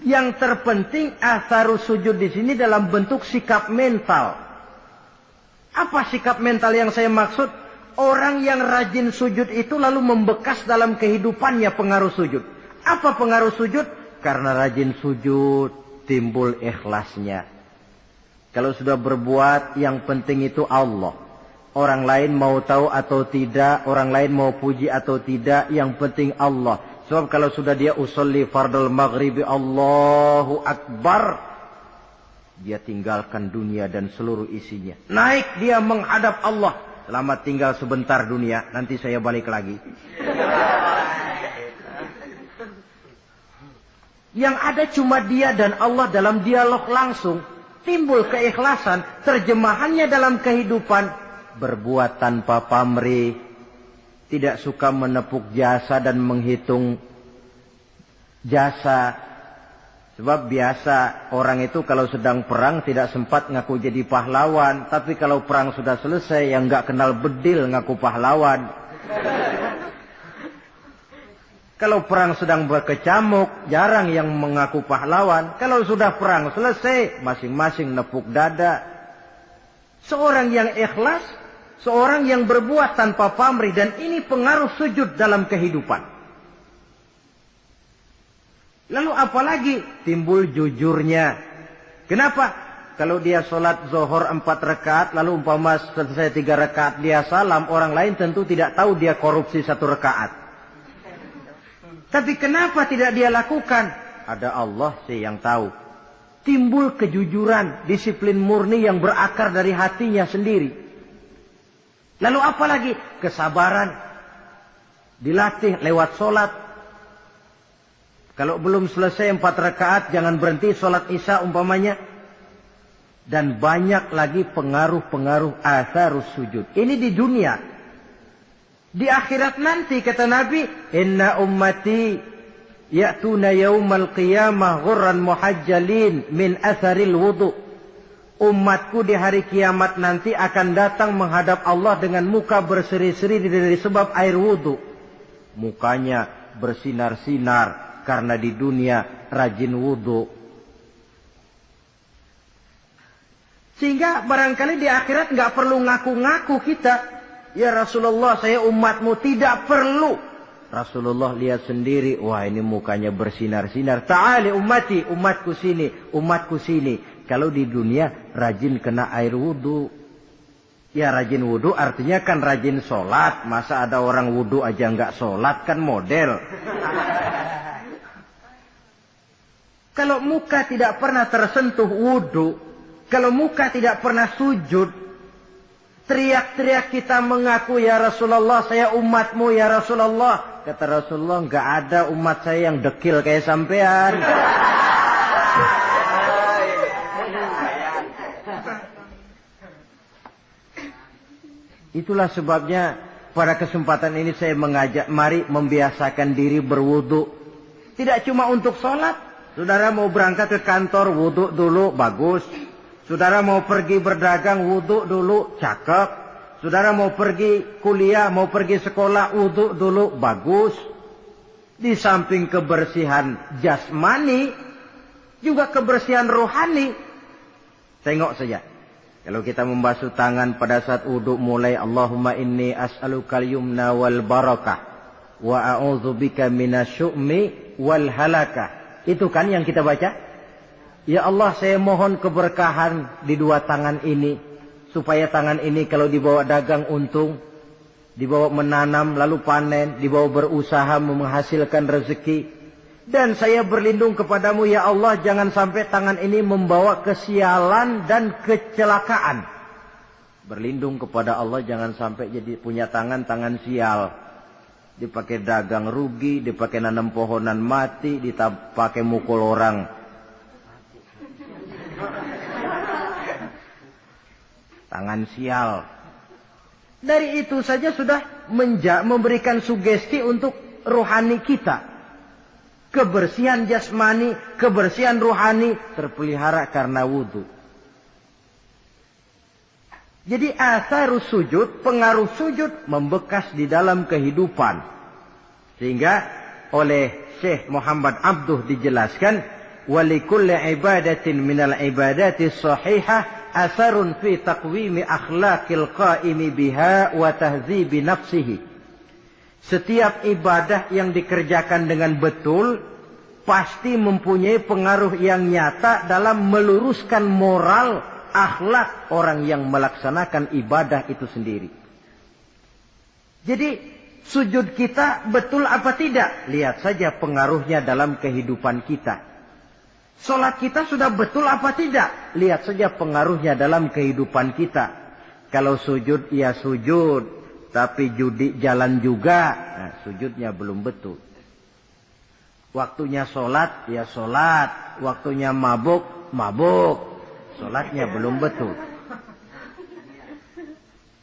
Yang terpenting atharus sujud di sini dalam bentuk sikap mental. Apa sikap mental yang saya maksud? Orang yang rajin sujud itu lalu membekas dalam kehidupannya pengaruh sujud. Apa pengaruh sujud? Karena rajin sujud timbul ikhlasnya. Kalau sudah berbuat yang penting itu Allah. Orang lain mau tahu atau tidak, orang lain mau puji atau tidak, yang penting Allah. Sebab kalau sudah dia usolli fardal maghribi Allahu Akbar, dia tinggalkan dunia dan seluruh isinya. Naik dia menghadap Allah. Selamat tinggal sebentar dunia, nanti saya balik lagi. Yang ada cuma dia dan Allah dalam dialog langsung. Timbul keikhlasan, terjemahannya dalam kehidupan. Berbuat tanpa pamrih, tidak suka menepuk jasa dan menghitung jasa. Sebab biasa orang itu kalau sedang perang tidak sempat ngaku jadi pahlawan. Tapi kalau perang sudah selesai yang gak kenal bedil ngaku pahlawan. Kalau perang sedang berkecamuk jarang yang mengaku pahlawan. Kalau sudah perang selesai masing-masing nepuk dada. Seorang yang ikhlas, seorang yang berbuat tanpa pamrih, dan ini pengaruh sujud dalam kehidupan. Lalu apalagi timbul jujurnya. Kenapa? Kalau dia sholat zuhur 4 rakaat, lalu umpama selesai 3 rakaat dia salam, orang lain tentu tidak tahu dia korupsi 1 rakaat. Tapi kenapa tidak dia lakukan? Ada Allah sih yang tahu. Timbul kejujuran, disiplin murni yang berakar dari hatinya sendiri. Lalu apa lagi? Kesabaran. Dilatih lewat sholat. Kalau belum selesai 4 rakaat, jangan berhenti sholat isya umpamanya. Dan banyak lagi pengaruh-pengaruh atharus sujud. Ini di dunia. Di akhirat nanti kata Nabi, inna ummati ya'tuna yawmal qiyamah ghurran muhajjalin min atharil wudu. Umatku di hari kiamat nanti akan datang menghadap Allah dengan muka berseri-seri dari sebab air wudu. Mukanya bersinar-sinar karena di dunia rajin wudu. Sehingga barangkali di akhirat nggak perlu ngaku-ngaku kita. Ya Rasulullah, saya umatmu, tidak perlu. Rasulullah lihat sendiri, wah ini mukanya bersinar-sinar. Ta'ali ummati, umatku sini, umatku sini. Kalau di dunia rajin kena air wudu. Ya rajin wudhu artinya kan rajin sholat. Masa ada orang wudhu aja nggak sholat, kan model. Kalau muka tidak pernah tersentuh wudhu, kalau muka tidak pernah sujud, teriak-teriak kita mengaku ya Rasulullah saya umatmu ya Rasulullah. Kata Rasulullah nggak ada umat saya yang dekil kayak sampean. Itulah sebabnya pada kesempatan ini saya mengajak mari membiasakan diri berwudu. Tidak cuma untuk sholat. Saudara mau berangkat ke kantor wudu dulu bagus. Saudara mau pergi berdagang wudu dulu cakep. Saudara mau pergi kuliah, mau pergi sekolah wudu dulu bagus. Di samping kebersihan jasmani juga kebersihan rohani. Tengok saja. Kalau kita membasuh tangan pada saat wudu mulai Allahumma inni as'alukal yumna wal barakah wa a'udzubika minasyu'mi wal halakah. Itu kan yang kita baca. Ya Allah saya mohon keberkahan di dua tangan ini. Supaya tangan ini kalau dibawa dagang untung. Dibawa menanam lalu panen. Dibawa berusaha menghasilkan rezeki. Dan saya berlindung kepadamu ya Allah jangan sampai tangan ini membawa kesialan dan kecelakaan. Berlindung kepada Allah jangan sampai jadi punya tangan sial. Dipakai dagang rugi, dipakai nanam pohonan mati, dipakai mukul orang. Tangan sial. Dari itu saja sudah memberikan sugesti untuk rohani kita. Kebersihan jasmani, kebersihan rohani terpelihara karena wudu. Jadi atharus sujud, pengaruh sujud membekas di dalam kehidupan. Sehingga oleh Syekh Muhammad Abduh dijelaskan, walikulli ibadatin minal ibadati sahihah atharun fi taqwimi akhlaqil qaimi biha wa tahzibi nafsihi. Setiap ibadah yang dikerjakan dengan betul pasti mempunyai pengaruh yang nyata dalam meluruskan moral akhlak orang yang melaksanakan ibadah itu sendiri. Jadi sujud kita betul apa tidak? Lihat saja pengaruhnya dalam kehidupan kita. Salat kita sudah betul apa tidak? Lihat saja pengaruhnya dalam kehidupan kita. Kalau sujud ya sujud. Tapi judi jalan juga, nah, sujudnya belum betul. Waktunya sholat, ya sholat. Waktunya mabuk, mabuk. Sholatnya belum betul.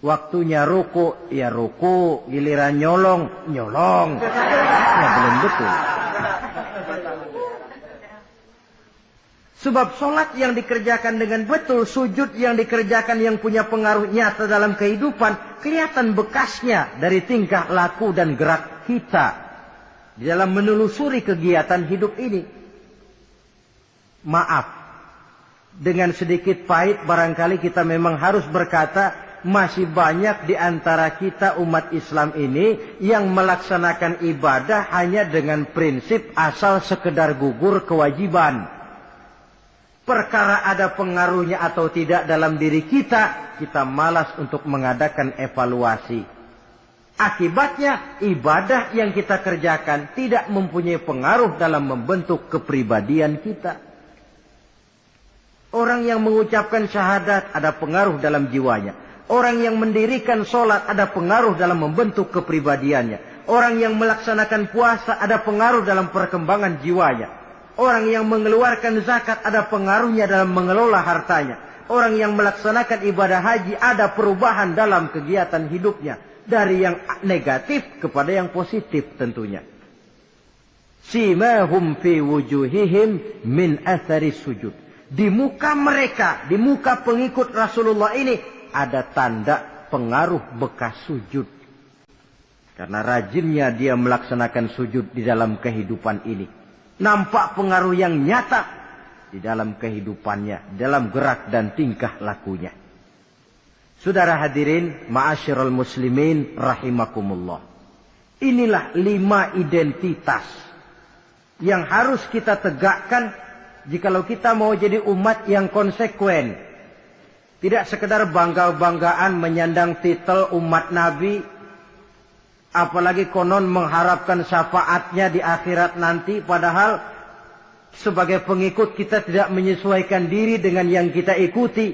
Waktunya ruku, ya ruku. Giliran nyolong, nyolong. Sholatnya belum betul. Sebab sholat yang dikerjakan dengan betul, sujud yang dikerjakan yang punya pengaruh nyata dalam kehidupan, kelihatan bekasnya dari tingkah laku dan gerak kita di dalam menelusuri kegiatan hidup ini. Maaf, dengan sedikit pahit barangkali kita memang harus berkata, masih banyak di antara kita umat Islam ini yang melaksanakan ibadah hanya dengan prinsip asal sekedar gugur kewajiban. Perkara ada pengaruhnya atau tidak dalam diri kita, kita malas untuk mengadakan evaluasi. Akibatnya, ibadah yang kita kerjakan tidak mempunyai pengaruh dalam membentuk kepribadian kita. Orang yang mengucapkan syahadat ada pengaruh dalam jiwanya. Orang yang mendirikan sholat ada pengaruh dalam membentuk kepribadiannya. Orang yang melaksanakan puasa ada pengaruh dalam perkembangan jiwanya. Orang yang mengeluarkan zakat ada pengaruhnya dalam mengelola hartanya. Orang yang melaksanakan ibadah haji ada perubahan dalam kegiatan hidupnya. Dari yang negatif kepada yang positif tentunya. Simahum fi wujuhihim min athari sujud. Di muka mereka, di muka pengikut Rasulullah ini ada tanda pengaruh bekas sujud. Karena rajinnya dia melaksanakan sujud di dalam kehidupan ini. Nampak pengaruh yang nyata di dalam kehidupannya, dalam gerak dan tingkah lakunya. Saudara hadirin, ma'asyiral muslimin rahimakumullah. Inilah 5 identitas yang harus kita tegakkan jikalau kita mau jadi umat yang konsekuen. Tidak sekedar bangga-banggaan menyandang titel umat Nabi, apalagi konon mengharapkan syafaatnya di akhirat nanti, padahal sebagai pengikut kita tidak menyesuaikan diri dengan yang kita ikuti.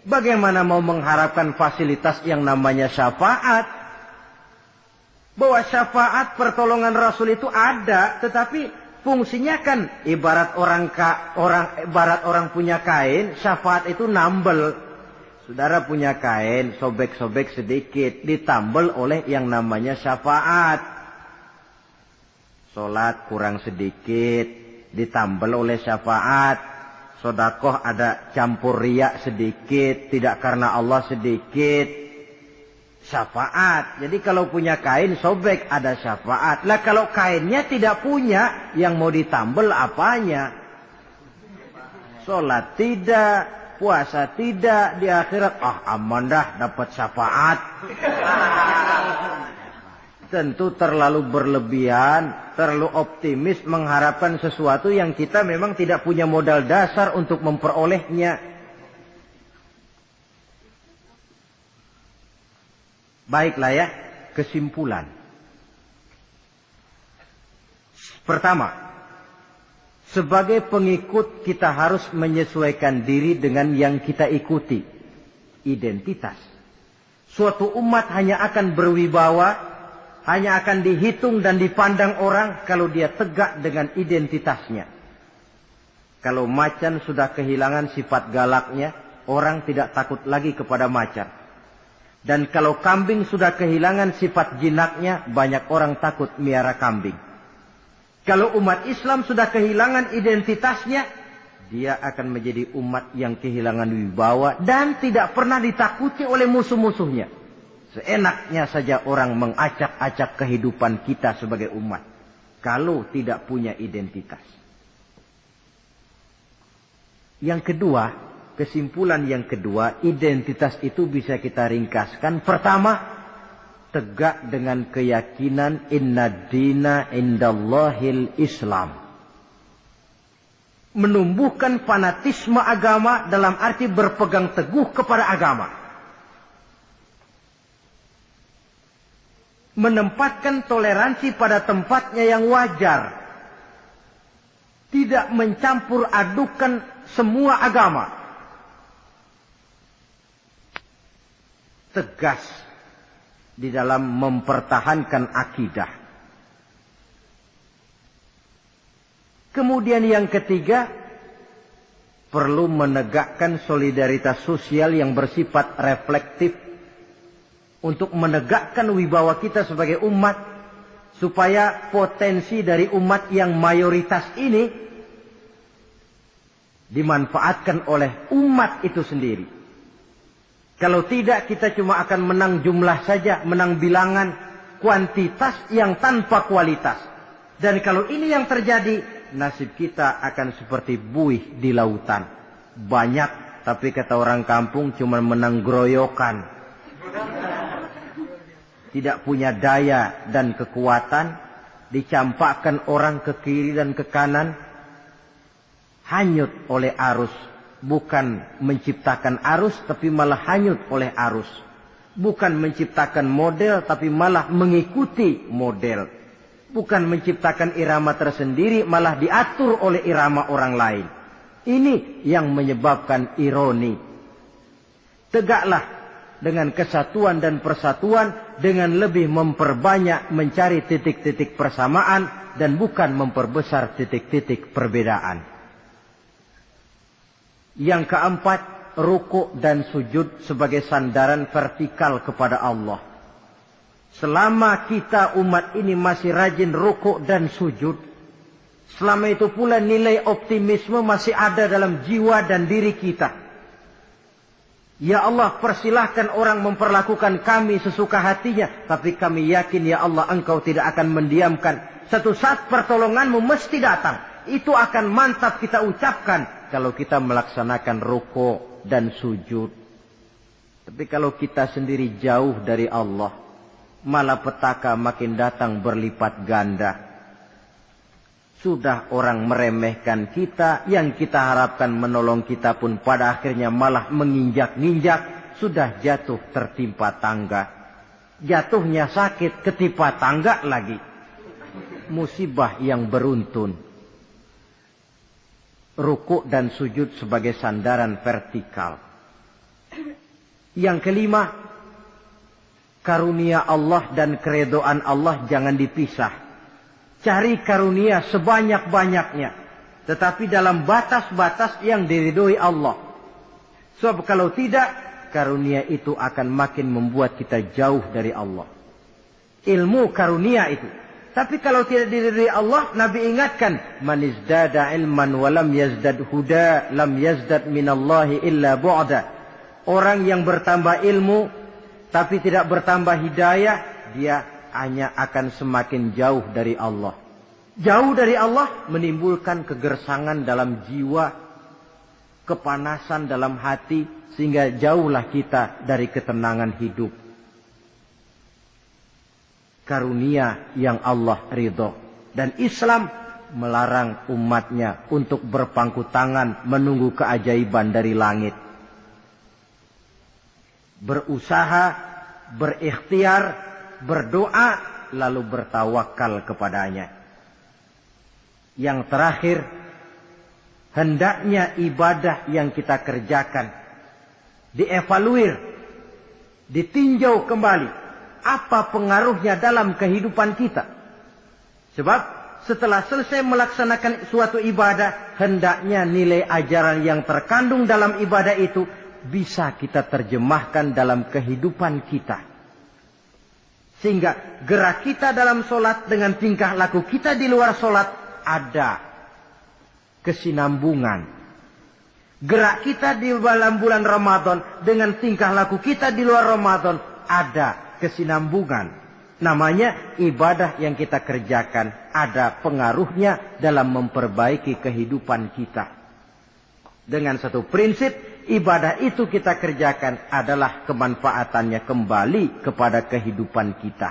Bagaimana mau mengharapkan fasilitas yang namanya syafaat? Bahwa syafaat pertolongan Rasul itu ada, tetapi fungsinya kan ibarat orang punya kain, syafaat itu nambel. Saudara punya kain, sobek-sobek sedikit, ditambal oleh yang namanya syafaat. Sholat kurang sedikit, ditambal oleh syafaat. Sodakoh ada campur riak sedikit, tidak karena Allah sedikit. Syafaat. Jadi kalau punya kain, sobek ada syafaat. Lah kalau kainnya tidak punya, yang mau ditambal apanya? Sholat tidak, puasa tidak, di akhirat aman dah dapat syafaat. Tentu terlalu berlebihan, terlalu optimis mengharapkan sesuatu yang kita memang tidak punya modal dasar untuk memperolehnya. Baiklah ya, kesimpulan. Pertama, sebagai pengikut kita harus menyesuaikan diri dengan yang kita ikuti. Identitas. Suatu umat hanya akan berwibawa, hanya akan dihitung dan dipandang orang kalau dia tegak dengan identitasnya. Kalau macan sudah kehilangan sifat galaknya, orang tidak takut lagi kepada macan. Dan kalau kambing sudah kehilangan sifat jinaknya, banyak orang takut miara kambing. Kalau umat Islam sudah kehilangan identitasnya, dia akan menjadi umat yang kehilangan wibawa dan tidak pernah ditakuti oleh musuh-musuhnya. Seenaknya saja orang mengacak-acak kehidupan kita sebagai umat, kalau tidak punya identitas. Yang kedua, kesimpulan yang kedua, identitas itu bisa kita ringkaskan. Pertama, tegak dengan keyakinan inna dina indallahil Islam. Menumbuhkan fanatisme agama dalam arti berpegang teguh kepada agama. Menempatkan toleransi pada tempatnya yang wajar. Tidak mencampur adukan semua agama. Tegas di dalam mempertahankan akidah. Kemudian yang ketiga, perlu menegakkan solidaritas sosial yang bersifat reflektif untuk menegakkan wibawa kita sebagai umat, supaya potensi dari umat yang mayoritas ini dimanfaatkan oleh umat itu sendiri. Kalau tidak, kita cuma akan menang jumlah saja, menang bilangan, kuantitas yang tanpa kualitas. Dan kalau ini yang terjadi, nasib kita akan seperti buih di lautan. Banyak, tapi kata orang kampung cuma menang groyokan. Tidak punya daya dan kekuatan, dicampakkan orang ke kiri dan ke kanan, hanyut oleh arus. Bukan menciptakan arus, tapi malah hanyut oleh arus. Bukan menciptakan model, tapi malah mengikuti model. Bukan menciptakan irama tersendiri, malah diatur oleh irama orang lain. Ini yang menyebabkan ironi. Tegaklah dengan kesatuan dan persatuan, dengan lebih memperbanyak mencari titik-titik persamaan, dan bukan memperbesar titik-titik perbedaan. Yang keempat, rukuk dan sujud sebagai sandaran vertikal kepada Allah. Selama kita umat ini masih rajin rukuk dan sujud, selama itu pula nilai optimisme masih ada dalam jiwa dan diri kita. Ya Allah, persilahkan orang memperlakukan kami sesuka hatinya, tapi kami yakin ya Allah, Engkau tidak akan mendiamkan. Satu saat pertolonganmu mesti datang. Itu akan mantap kita ucapkan kalau kita melaksanakan rukuk dan sujud. Tapi kalau kita sendiri jauh dari Allah, malapetaka makin datang berlipat ganda. Sudah orang meremehkan kita, yang kita harapkan menolong kita pun pada akhirnya malah menginjak-ninjak, sudah jatuh tertimpa tangga. Jatuhnya sakit, ketimpa tangga lagi. Musibah yang beruntun. Rukuk dan sujud sebagai sandaran vertikal. Yang kelima, karunia Allah dan keredoan Allah jangan dipisah. Cari karunia sebanyak-banyaknya, tetapi dalam batas-batas yang diridhoi Allah. Sebab kalau tidak, karunia itu akan makin membuat kita jauh dari Allah. Ilmu karunia itu. Tapi kalau tidak diridhoi Allah, Nabi ingatkan, man izdada ilman wa lam yazdad huda, lam yazdad minallahi illa bu'da. Orang yang bertambah ilmu, tapi tidak bertambah hidayah, dia hanya akan semakin jauh dari Allah. Jauh dari Allah menimbulkan kegersangan dalam jiwa, kepanasan dalam hati, sehingga jauhlah kita dari ketenangan hidup. Karunia yang Allah ridho. Dan Islam melarang umatnya untuk berpangku tangan menunggu keajaiban dari langit. Berusaha, berikhtiar, berdoa, lalu bertawakal kepadanya. Yang terakhir, hendaknya ibadah yang kita kerjakan dievaluir, ditinjau kembali, apa pengaruhnya dalam kehidupan kita. Sebab setelah selesai melaksanakan suatu ibadah, hendaknya nilai ajaran yang terkandung dalam ibadah itu bisa kita terjemahkan dalam kehidupan kita. Sehingga gerak kita dalam solat dengan tingkah laku kita di luar solat ada kesinambungan. Gerak kita di dalam bulan Ramadan dengan tingkah laku kita di luar Ramadan ada kesinambungan. Namanya ibadah yang kita kerjakan ada pengaruhnya dalam memperbaiki kehidupan kita. Dengan satu prinsip, ibadah itu kita kerjakan adalah kemanfaatannya kembali kepada kehidupan kita.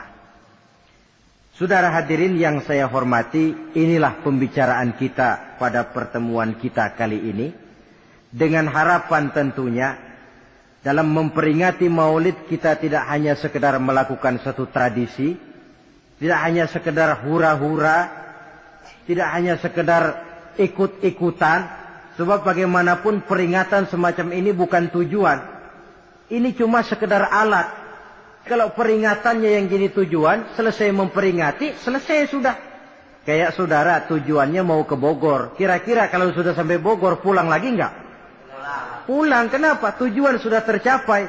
Saudara hadirin yang saya hormati, inilah pembicaraan kita pada pertemuan kita kali ini. Dengan harapan tentunya, dalam memperingati Maulid kita tidak hanya sekedar melakukan satu tradisi, tidak hanya sekedar hura-hura, tidak hanya sekedar ikut-ikutan. Sebab bagaimanapun peringatan semacam ini bukan tujuan. Ini cuma sekedar alat. Kalau peringatannya yang jadi tujuan, selesai memperingati, selesai sudah. Kayak saudara tujuannya mau ke Bogor. Kira-kira kalau sudah sampai Bogor pulang lagi enggak? Pulang. Kenapa? Tujuan sudah tercapai.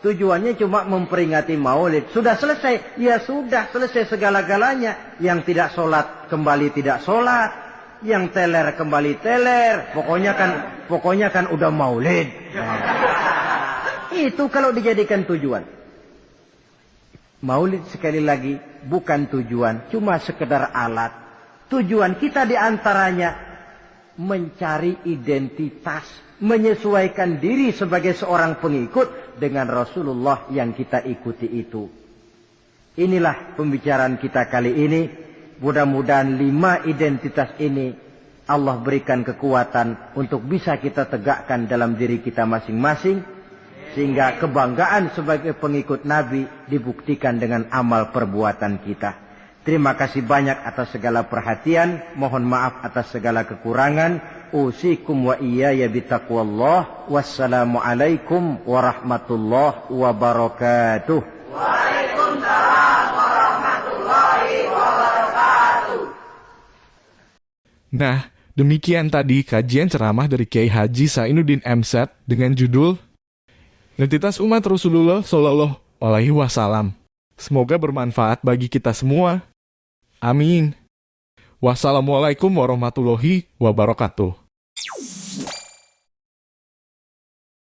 Tujuannya cuma memperingati Maulid. Sudah selesai. Ya sudah selesai segala-galanya. Yang tidak sholat kembali tidak sholat. Yang teler kembali teler. Pokoknya kan udah Maulid. Nah, itu kalau dijadikan tujuan. Maulid sekali lagi bukan tujuan, cuma sekedar alat. Tujuan kita diantaranya mencari identitas, menyesuaikan diri sebagai seorang pengikut dengan Rasulullah yang kita ikuti itu. Inilah pembicaraan kita kali ini. Mudah-mudahan 5 identitas ini Allah berikan kekuatan untuk bisa kita tegakkan dalam diri kita masing-masing. Sehingga kebanggaan sebagai pengikut Nabi dibuktikan dengan amal perbuatan kita. Terima kasih banyak atas segala perhatian. Mohon maaf atas segala kekurangan. Usikum wa iyaya bitaqwallah. Wassalamualaikum warahmatullahi wabarakatuh. Waalaikumsalam warahmatullahi wabarakatuh. Nah, demikian tadi kajian ceramah dari Kiai Haji Sainuddin MZ dengan judul Identitas Umat Rasulullah Shallallahu Alaihi Wasallam. Semoga bermanfaat bagi kita semua. Amin. Wassalamualaikum warahmatullahi wabarakatuh.